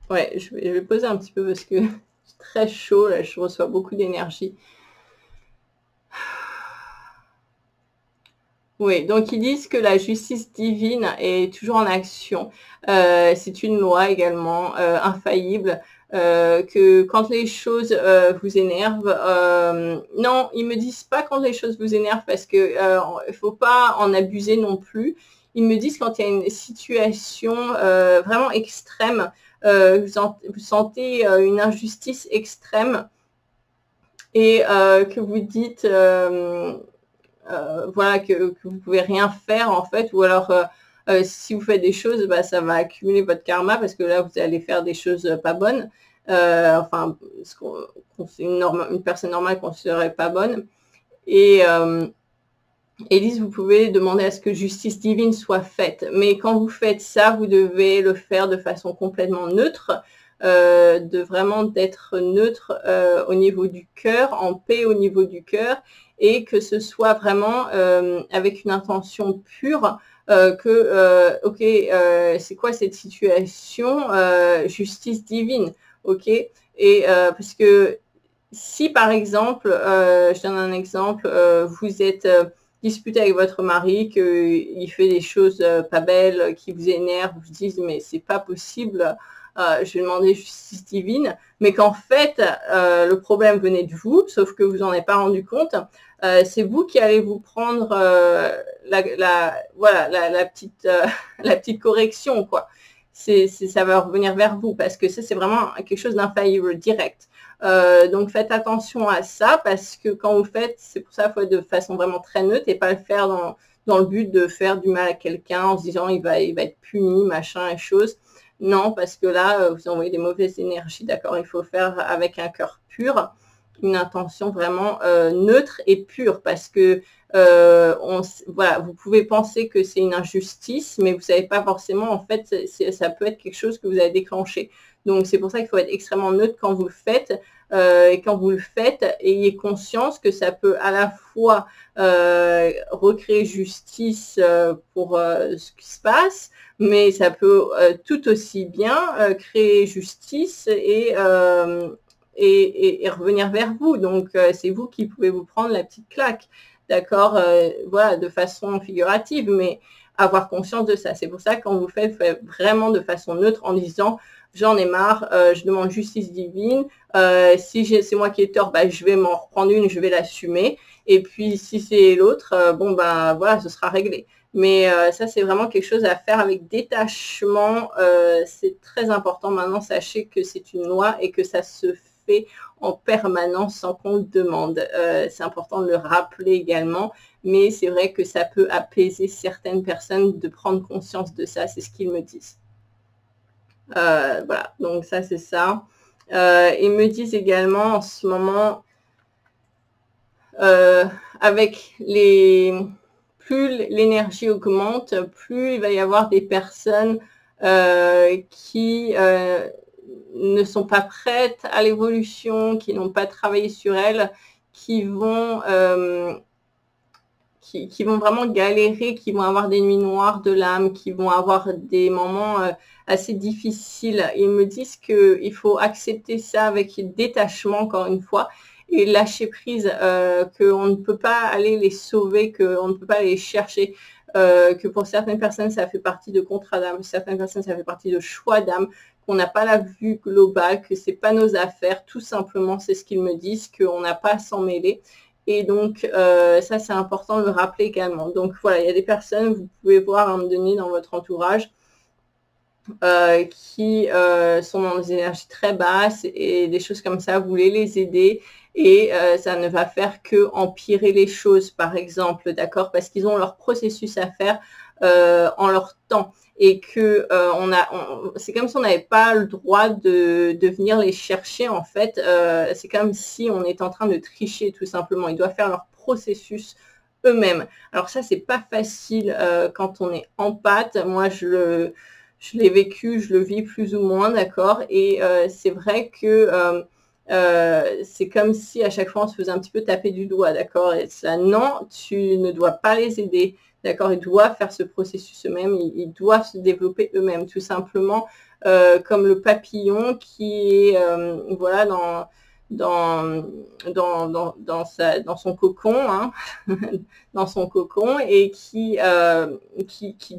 ouais, je vais poser un petit peu parce que c'est très chaud, là, je reçois beaucoup d'énergie. Oui, donc ils disent que la justice divine est toujours en action. C'est une loi également infaillible. Que quand les choses vous énervent, non, ils me disent pas quand les choses vous énervent parce que il faut pas en abuser non plus. Ils me disent quand il y a une situation vraiment extrême, vous sentez une injustice extrême et que vous dites voilà, que vous pouvez rien faire en fait, ou alors si vous faites des choses, bah, ça va accumuler votre karma parce que là vous allez faire des choses pas bonnes, enfin une personne normale considérerait pas bonne, et Élise, vous pouvez demander à ce que justice divine soit faite, mais quand vous faites ça, vous devez le faire de façon complètement neutre, de vraiment d'être neutre au niveau du cœur, en paix au niveau du cœur, et que ce soit vraiment avec une intention pure, ok, c'est quoi cette situation, justice divine, ok, et parce que si par exemple, je donne un exemple, vous êtes disputé avec votre mari, qu'il fait des choses pas belles, qui vous énervent, vous dites mais c'est pas possible, je vais demander justice divine, mais qu'en fait le problème venait de vous, sauf que vous n'en avez pas rendu compte, c'est vous qui allez vous prendre voilà, la petite correction, quoi. Ça va revenir vers vous, parce que ça, c'est vraiment quelque chose d'infaillible, direct. Donc faites attention à ça, parce que quand vous faites, c'est pour ça qu'il faut être de façon vraiment très neutre et pas le faire dans le but de faire du mal à quelqu'un en se disant il va être puni, machin et chose. Non, parce que là, vous envoyez des mauvaises énergies, d'accord. Il faut faire avec un cœur pur, une intention vraiment neutre et pure, parce que voilà, vous pouvez penser que c'est une injustice, mais vous savez pas forcément, en fait, ça peut être quelque chose que vous avez déclenché. Donc c'est pour ça qu'il faut être extrêmement neutre quand vous le faites. Et quand vous le faites, ayez conscience que ça peut à la fois recréer justice pour ce qui se passe, mais ça peut tout aussi bien créer justice et revenir vers vous. Donc, c'est vous qui pouvez vous prendre la petite claque, d'accord, voilà, de façon figurative, mais avoir conscience de ça. C'est pour ça que quand vous faites vraiment de façon neutre en disant j'en ai marre, je demande justice divine, si c'est moi qui ai tort, bah, je vais m'en reprendre une, je vais l'assumer, et puis si c'est l'autre, bon ben voilà, ce sera réglé. Mais ça, c'est vraiment quelque chose à faire avec détachement, c'est très important. Maintenant, sachez que c'est une loi et que ça se fait en permanence sans qu'on le demande. C'est important de le rappeler également, mais c'est vrai que ça peut apaiser certaines personnes de prendre conscience de ça, c'est ce qu'ils me disent. Voilà, donc ça c'est ça. Ils me disent également en ce moment, avec plus l'énergie augmente, plus il va y avoir des personnes qui ne sont pas prêtes à l'évolution, qui n'ont pas travaillé sur elles, qui vont vraiment galérer, qui vont avoir des nuits noires de l'âme, qui vont avoir des moments assez difficiles. Ils me disent qu'il faut accepter ça avec détachement, encore une fois, et lâcher prise, qu'on ne peut pas aller les sauver, qu'on ne peut pas aller les chercher, que pour certaines personnes ça fait partie de contrat d'âme, certaines personnes ça fait partie de choix d'âme, qu'on n'a pas la vue globale, que c'est pas nos affaires, tout simplement, c'est ce qu'ils me disent, qu'on n'a pas à s'en mêler. Et donc, ça, c'est important de le rappeler également. Donc, voilà, il y a des personnes, vous pouvez voir à un moment donné dans votre entourage, qui sont dans des énergies très basses et des choses comme ça, vous voulez les aider et ça ne va faire que empirer les choses, par exemple, d'accord, parce qu'ils ont leur processus à faire en leur temps et que c'est comme si on n'avait pas le droit de venir les chercher, en fait. C'est comme si on est en train de tricher, tout simplement. Ils doivent faire leur processus eux-mêmes. Alors ça, c'est pas facile quand on est en pâte. Moi, je l'ai vécu, je le vis plus ou moins, d'accord. Et c'est vrai que c'est comme si à chaque fois on se faisait un petit peu taper du doigt, d'accord. Et ça, non, tu ne dois pas les aider, d'accord. Ils doivent faire ce processus eux-mêmes, ils doivent se développer eux-mêmes, tout simplement, comme le papillon qui est, voilà, dans son cocon, hein, dans son cocon, et qui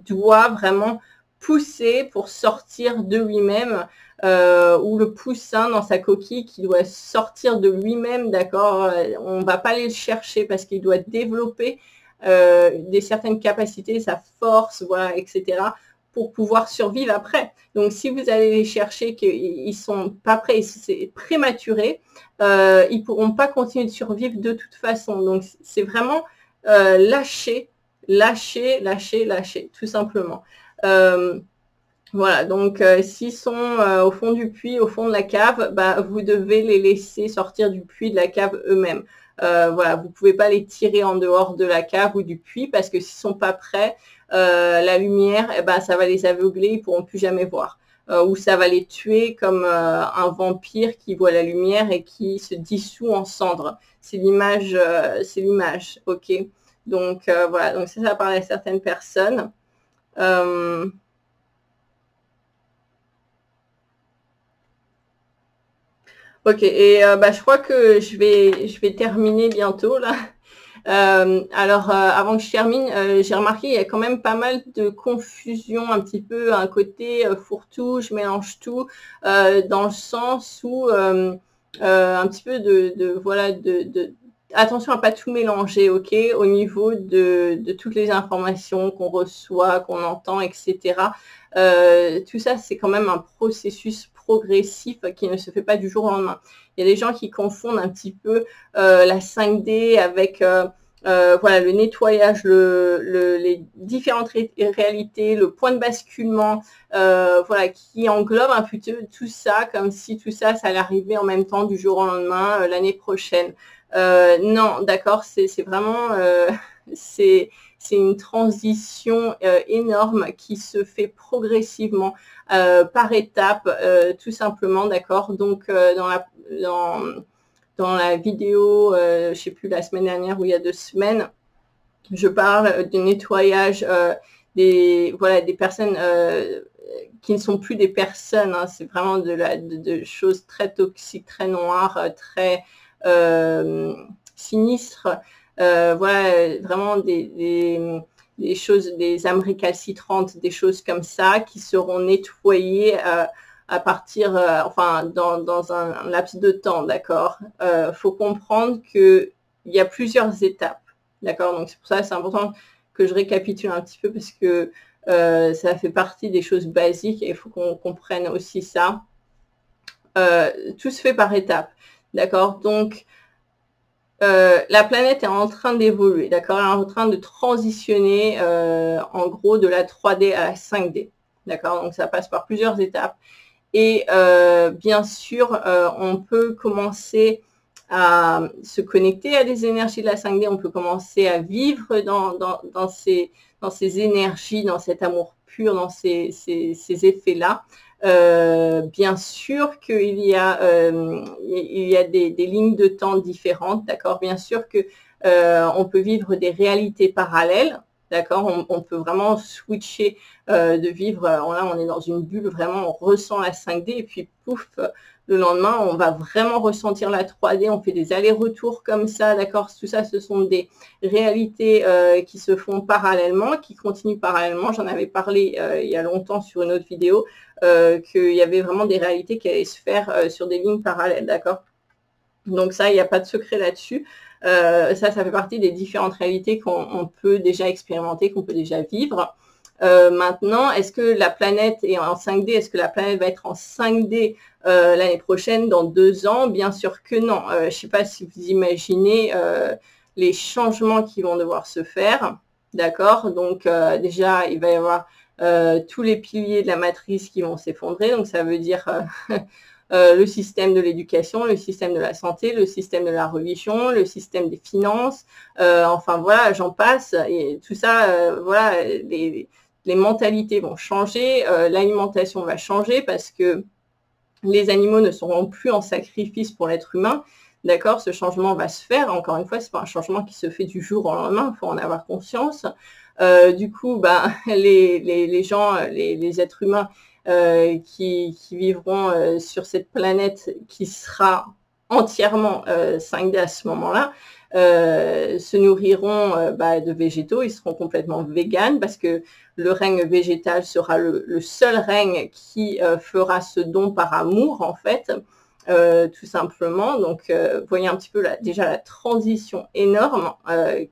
doit vraiment pousser pour sortir de lui-même, ou le poussin dans sa coquille qui doit sortir de lui-même, d'accord. On ne va pas aller le chercher parce qu'il doit développer des certaines capacités, sa force, voilà, etc., pour pouvoir survivre après. Donc, si vous allez les chercher, qu'ils ne sont pas prêts, c'est prématuré, ils ne pourront pas continuer de survivre de toute façon. Donc, c'est vraiment lâcher, tout simplement. Voilà, donc s'ils sont au fond du puits, au fond de la cave, bah, vous devez les laisser sortir du puits, de la cave eux-mêmes. Voilà, vous ne pouvez pas les tirer en dehors de la cave ou du puits parce que s'ils ne sont pas prêts, la lumière, eh ben, ça va les aveugler, ils ne pourront plus jamais voir. Ou ça va les tuer comme un vampire qui voit la lumière et qui se dissout en cendres. C'est l'image, ok. Donc voilà, donc ça parle à certaines personnes. Ok, et bah, je crois que je vais terminer bientôt là. Alors, avant que je termine, j'ai remarqué il y a quand même pas mal de confusion, un petit peu un côté fourre-tout, je mélange tout, dans le sens où un petit peu voilà, attention à pas tout mélanger, ok, au niveau de toutes les informations qu'on reçoit, qu'on entend, etc. Tout ça, c'est quand même un processus progressif qui ne se fait pas du jour au lendemain. Il y a des gens qui confondent un petit peu la 5D avec voilà, le nettoyage, les différentes réalités, le point de basculement, voilà, qui englobe un peu tout ça, comme si tout ça, ça allait arriver en même temps du jour au lendemain, l'année prochaine. Non, d'accord, c'est vraiment, c'est une transition énorme qui se fait progressivement, par étapes, tout simplement, d'accord. Donc, dans la vidéo, je ne sais plus, la semaine dernière ou il y a 2 semaines, je parle du nettoyage des personnes qui ne sont plus des personnes, hein, c'est vraiment de choses très toxiques, très noires, très sinistres. Voilà, vraiment des choses, des âmes récalcitrantes, des choses comme ça qui seront nettoyées à partir, enfin, dans un laps de temps, d'accord. Faut comprendre qu'il y a plusieurs étapes, d'accord. Donc c'est pour ça que c'est important que je récapitule un petit peu parce que ça fait partie des choses basiques et il faut qu'on comprenne aussi ça. Tout se fait par étapes, d'accord. Donc la planète est en train d'évoluer, d'accord, elle est en train de transitionner en gros de la 3D à la 5D, d'accord. Donc ça passe par plusieurs étapes. Et bien sûr, on peut commencer à se connecter à des énergies de la 5D, on peut commencer à vivre dans ces énergies, dans cet amour pur, dans ces effets-là. Bien sûr qu'il y a, des lignes de temps différentes, d'accord. Bien sûr que on peut vivre des réalités parallèles, D'accord, on peut vraiment switcher de vivre, là on est dans une bulle, vraiment on ressent la 5D et puis pouf, le lendemain on va vraiment ressentir la 3D, on fait des allers-retours comme ça, d'accord. Tout ça ce sont des réalités qui se font parallèlement, qui continuent parallèlement. J'en avais parlé il y a longtemps sur une autre vidéo, qu'il y avait vraiment des réalités qui allaient se faire sur des lignes parallèles, d'accord. Donc ça, il n'y a pas de secret là-dessus. Ça fait partie des différentes réalités qu'on peut déjà expérimenter, qu'on peut déjà vivre. Maintenant, est-ce que la planète est en 5D? Est-ce que la planète va être en 5D l'année prochaine, dans 2 ans? Bien sûr que non. Je ne sais pas si vous imaginez les changements qui vont devoir se faire. D'accord? Donc déjà, il va y avoir tous les piliers de la matrice qui vont s'effondrer. Donc ça veut dire le système de l'éducation, le système de la santé, le système de la religion, le système des finances, enfin voilà, j'en passe. Et tout ça, voilà, les mentalités vont changer, l'alimentation va changer parce que les animaux ne seront plus en sacrifice pour l'être humain. D'accord, ce changement va se faire. Encore une fois, c'est pas un changement qui se fait du jour au lendemain, il faut en avoir conscience. Du coup, ben, les gens, les êtres humains qui vivront sur cette planète qui sera entièrement 5D à ce moment-là, se nourriront de végétaux, ils seront complètement véganes parce que le règne végétal sera le seul règne qui fera ce don par amour en fait, tout simplement. Donc voyez un petit peu déjà la transition énorme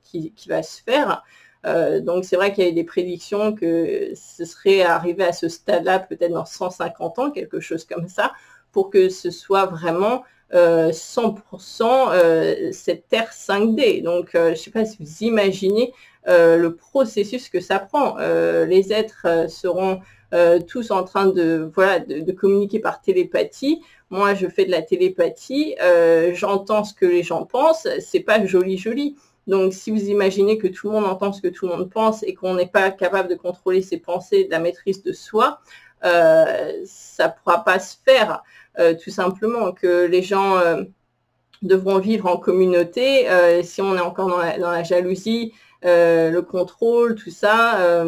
qui va se faire. Donc c'est vrai qu'il y a eu des prédictions que ce serait arrivé à ce stade-là peut-être dans 150 ans, quelque chose comme ça, pour que ce soit vraiment 100% cette Terre 5D. Donc je ne sais pas si vous imaginez le processus que ça prend. Les êtres seront tous en train de communiquer par télépathie. Moi, je fais de la télépathie, j'entends ce que les gens pensent, c'est pas joli. Donc, si vous imaginez que tout le monde entend ce que tout le monde pense et qu'on n'est pas capable de contrôler ses pensées, de la maîtrise de soi, ça ne pourra pas se faire, tout simplement. Que les gens devront vivre en communauté, si on est encore dans la jalousie, le contrôle, tout ça,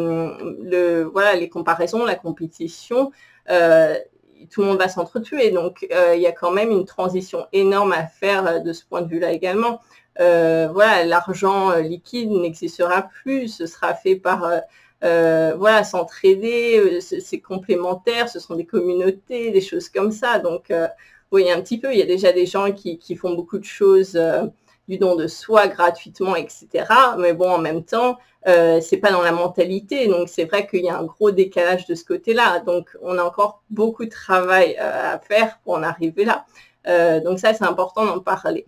les comparaisons, la compétition, tout le monde va s'entretuer. Donc, il y a quand même une transition énorme à faire de ce point de vue-là également. L'argent liquide n'existera plus, ce sera fait par s'entraider, c'est complémentaire, ce sont des communautés, des choses comme ça. Donc, vous voyez un petit peu, il y a déjà des gens qui font beaucoup de choses du don de soi gratuitement, etc. Mais bon, en même temps, c'est pas dans la mentalité. Donc, c'est vrai qu'il y a un gros décalage de ce côté-là. Donc, on a encore beaucoup de travail à faire pour en arriver là. Donc, ça, c'est important d'en parler.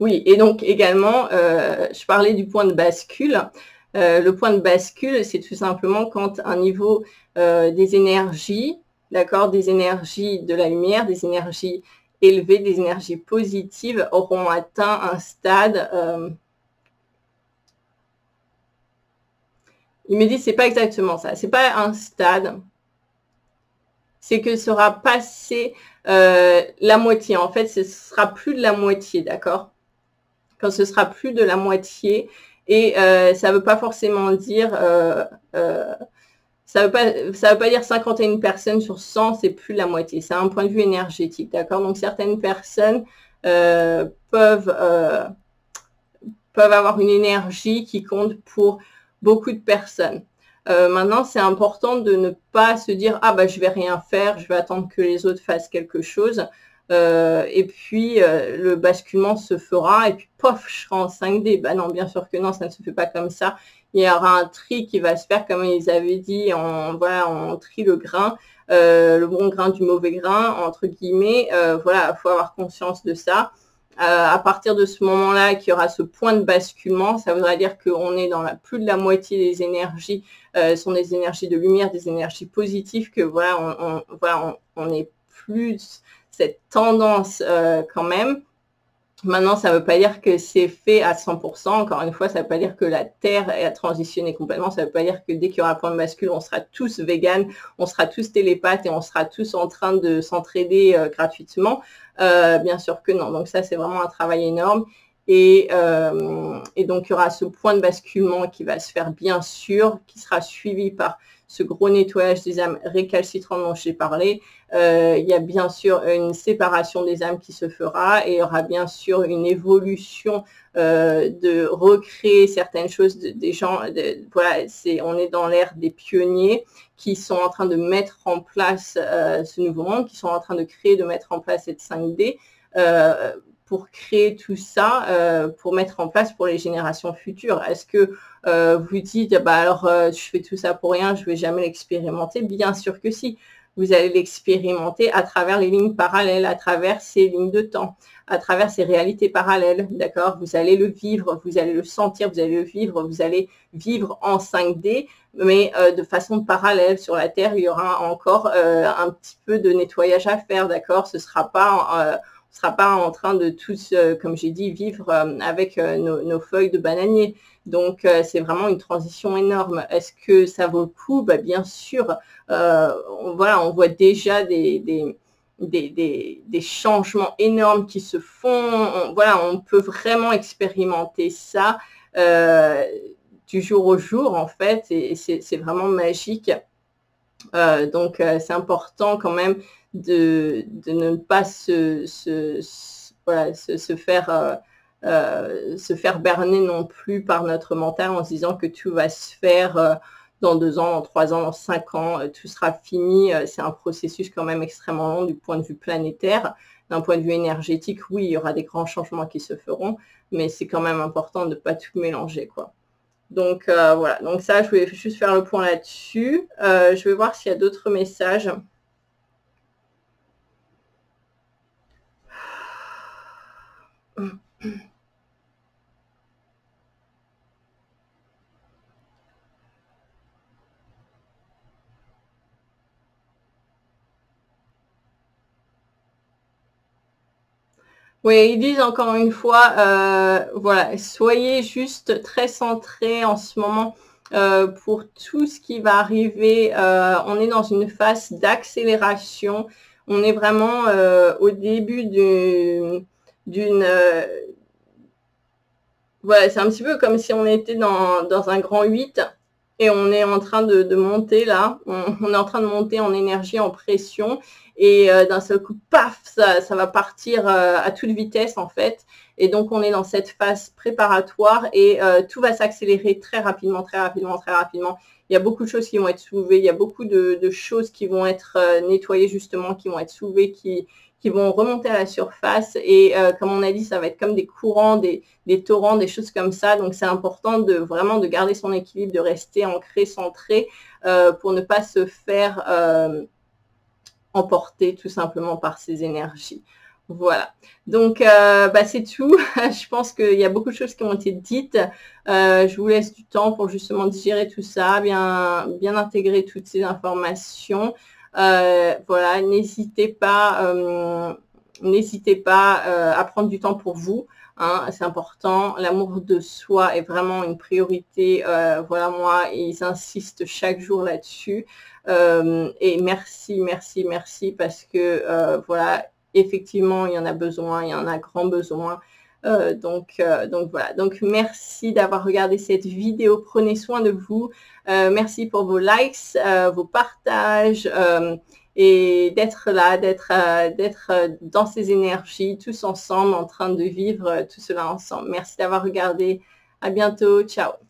Oui, et donc également, je parlais du point de bascule. Le point de bascule, c'est tout simplement quand un niveau des énergies, d'accord, des énergies de la lumière, des énergies élevées, des énergies positives auront atteint un stade. Il me dit c'est pas exactement ça, c'est pas un stade, c'est que sera passé la moitié. En fait, ce sera plus de la moitié, d'accord? Quand ce sera plus de la moitié, et ça ne veut pas forcément dire, ça veut pas dire 51 personnes sur 100, c'est plus de la moitié. C'est un point de vue énergétique, d'accord? Donc certaines personnes peuvent avoir une énergie qui compte pour beaucoup de personnes. Maintenant, c'est important de ne pas se dire « Ah, bah, je vais rien faire, je vais attendre que les autres fassent quelque chose. » Et puis, le basculement se fera et puis, pof, je serai en 5D. Ben non, bien sûr que non, ça ne se fait pas comme ça. Il y aura un tri qui va se faire, comme ils avaient dit, on trie le grain, le bon grain du mauvais grain, entre guillemets. Voilà, il faut avoir conscience de ça. À partir de ce moment-là, qu'il y aura ce point de basculement, ça voudra dire qu'on est dans plus de la moitié des énergies, sont des énergies de lumière, des énergies positives, que voilà, on est plus cette tendance quand même. Maintenant, ça ne veut pas dire que c'est fait à 100%. Encore une fois, ça ne veut pas dire que la Terre a transitionné complètement. Ça ne veut pas dire que dès qu'il y aura un point de bascule, on sera tous véganes, on sera tous télépathes et on sera tous en train de s'entraider gratuitement. Bien sûr que non. Donc ça, c'est vraiment un travail énorme. Et donc, il y aura ce point de basculement qui va se faire bien sûr, qui sera suivi par ce gros nettoyage des âmes récalcitrantes dont j'ai parlé. Il y a bien sûr une séparation des âmes qui se fera et il y aura bien sûr une évolution de recréer certaines choses des gens. Voilà, on est dans l'ère des pionniers qui sont en train de mettre en place ce nouveau monde, qui sont en train de créer, de mettre en place cette 5D pour créer tout ça, pour mettre en place pour les générations futures. Est-ce que vous dites, bah alors je fais tout ça pour rien, je ne vais jamais l'expérimenter? Bien sûr que si. Vous allez l'expérimenter à travers les lignes parallèles, à travers ces lignes de temps, à travers ces réalités parallèles, d'accord? Vous allez le vivre, vous allez le sentir, vous allez le vivre, vous allez vivre en 5D, mais de façon parallèle. Sur la Terre, il y aura encore un petit peu de nettoyage à faire, d'accord? Ce ne sera pas en train de tous, comme j'ai dit, vivre avec nos feuilles de bananier. Donc, c'est vraiment une transition énorme. Est-ce que ça vaut le coup? Bah, bien sûr. Voilà, on voit déjà des changements énormes qui se font. Voilà, on peut vraiment expérimenter ça du jour au jour, en fait, et c'est vraiment magique. Donc, c'est important quand même de ne pas voilà, se faire berner non plus par notre mental en se disant que tout va se faire dans 2 ans, dans 3 ans, dans 5 ans, tout sera fini. C'est un processus quand même extrêmement long du point de vue planétaire. D'un point de vue énergétique, oui, il y aura des grands changements qui se feront, mais c'est quand même important de ne pas tout mélanger, quoi. Donc, voilà. Donc ça, je voulais juste faire le point là-dessus. Je vais voir s'il y a d'autres messages. Oui, ils disent encore une fois, voilà, soyez juste très centrés en ce moment pour tout ce qui va arriver. On est dans une phase d'accélération. On est vraiment au début d'une... voilà, c'est un petit peu comme si on était dans un grand 8 et on est en train de monter là. On est en train de monter en énergie, en pression. Et d'un seul coup, paf, ça va partir à toute vitesse en fait. Et donc, on est dans cette phase préparatoire et tout va s'accélérer très rapidement, très rapidement, très rapidement. Il y a beaucoup de choses qui vont être soulevées, il y a beaucoup de choses qui vont être nettoyées justement, qui vont être soulevées, qui vont remonter à la surface. Et comme on a dit, ça va être comme des courants, des torrents, des choses comme ça. Donc, c'est important de vraiment de garder son équilibre, de rester ancré, centré pour ne pas se faire emporter tout simplement par ces énergies. Voilà. Donc, c'est tout. Je pense qu'il y a beaucoup de choses qui ont été dites. Je vous laisse du temps pour justement digérer tout ça, bien intégrer toutes ces informations. Voilà, n'hésitez pas à prendre du temps pour vous. Hein, c'est important. L'amour de soi est vraiment une priorité. Voilà, moi, ils insistent chaque jour là-dessus. Et merci, merci, merci parce que voilà, effectivement, il y en a besoin, il y en a grand besoin. Donc voilà. Donc merci d'avoir regardé cette vidéo. Prenez soin de vous. Merci pour vos likes, vos partages et d'être là, d'être dans ces énergies, tous ensemble, en train de vivre tout cela ensemble. Merci d'avoir regardé. À bientôt. Ciao.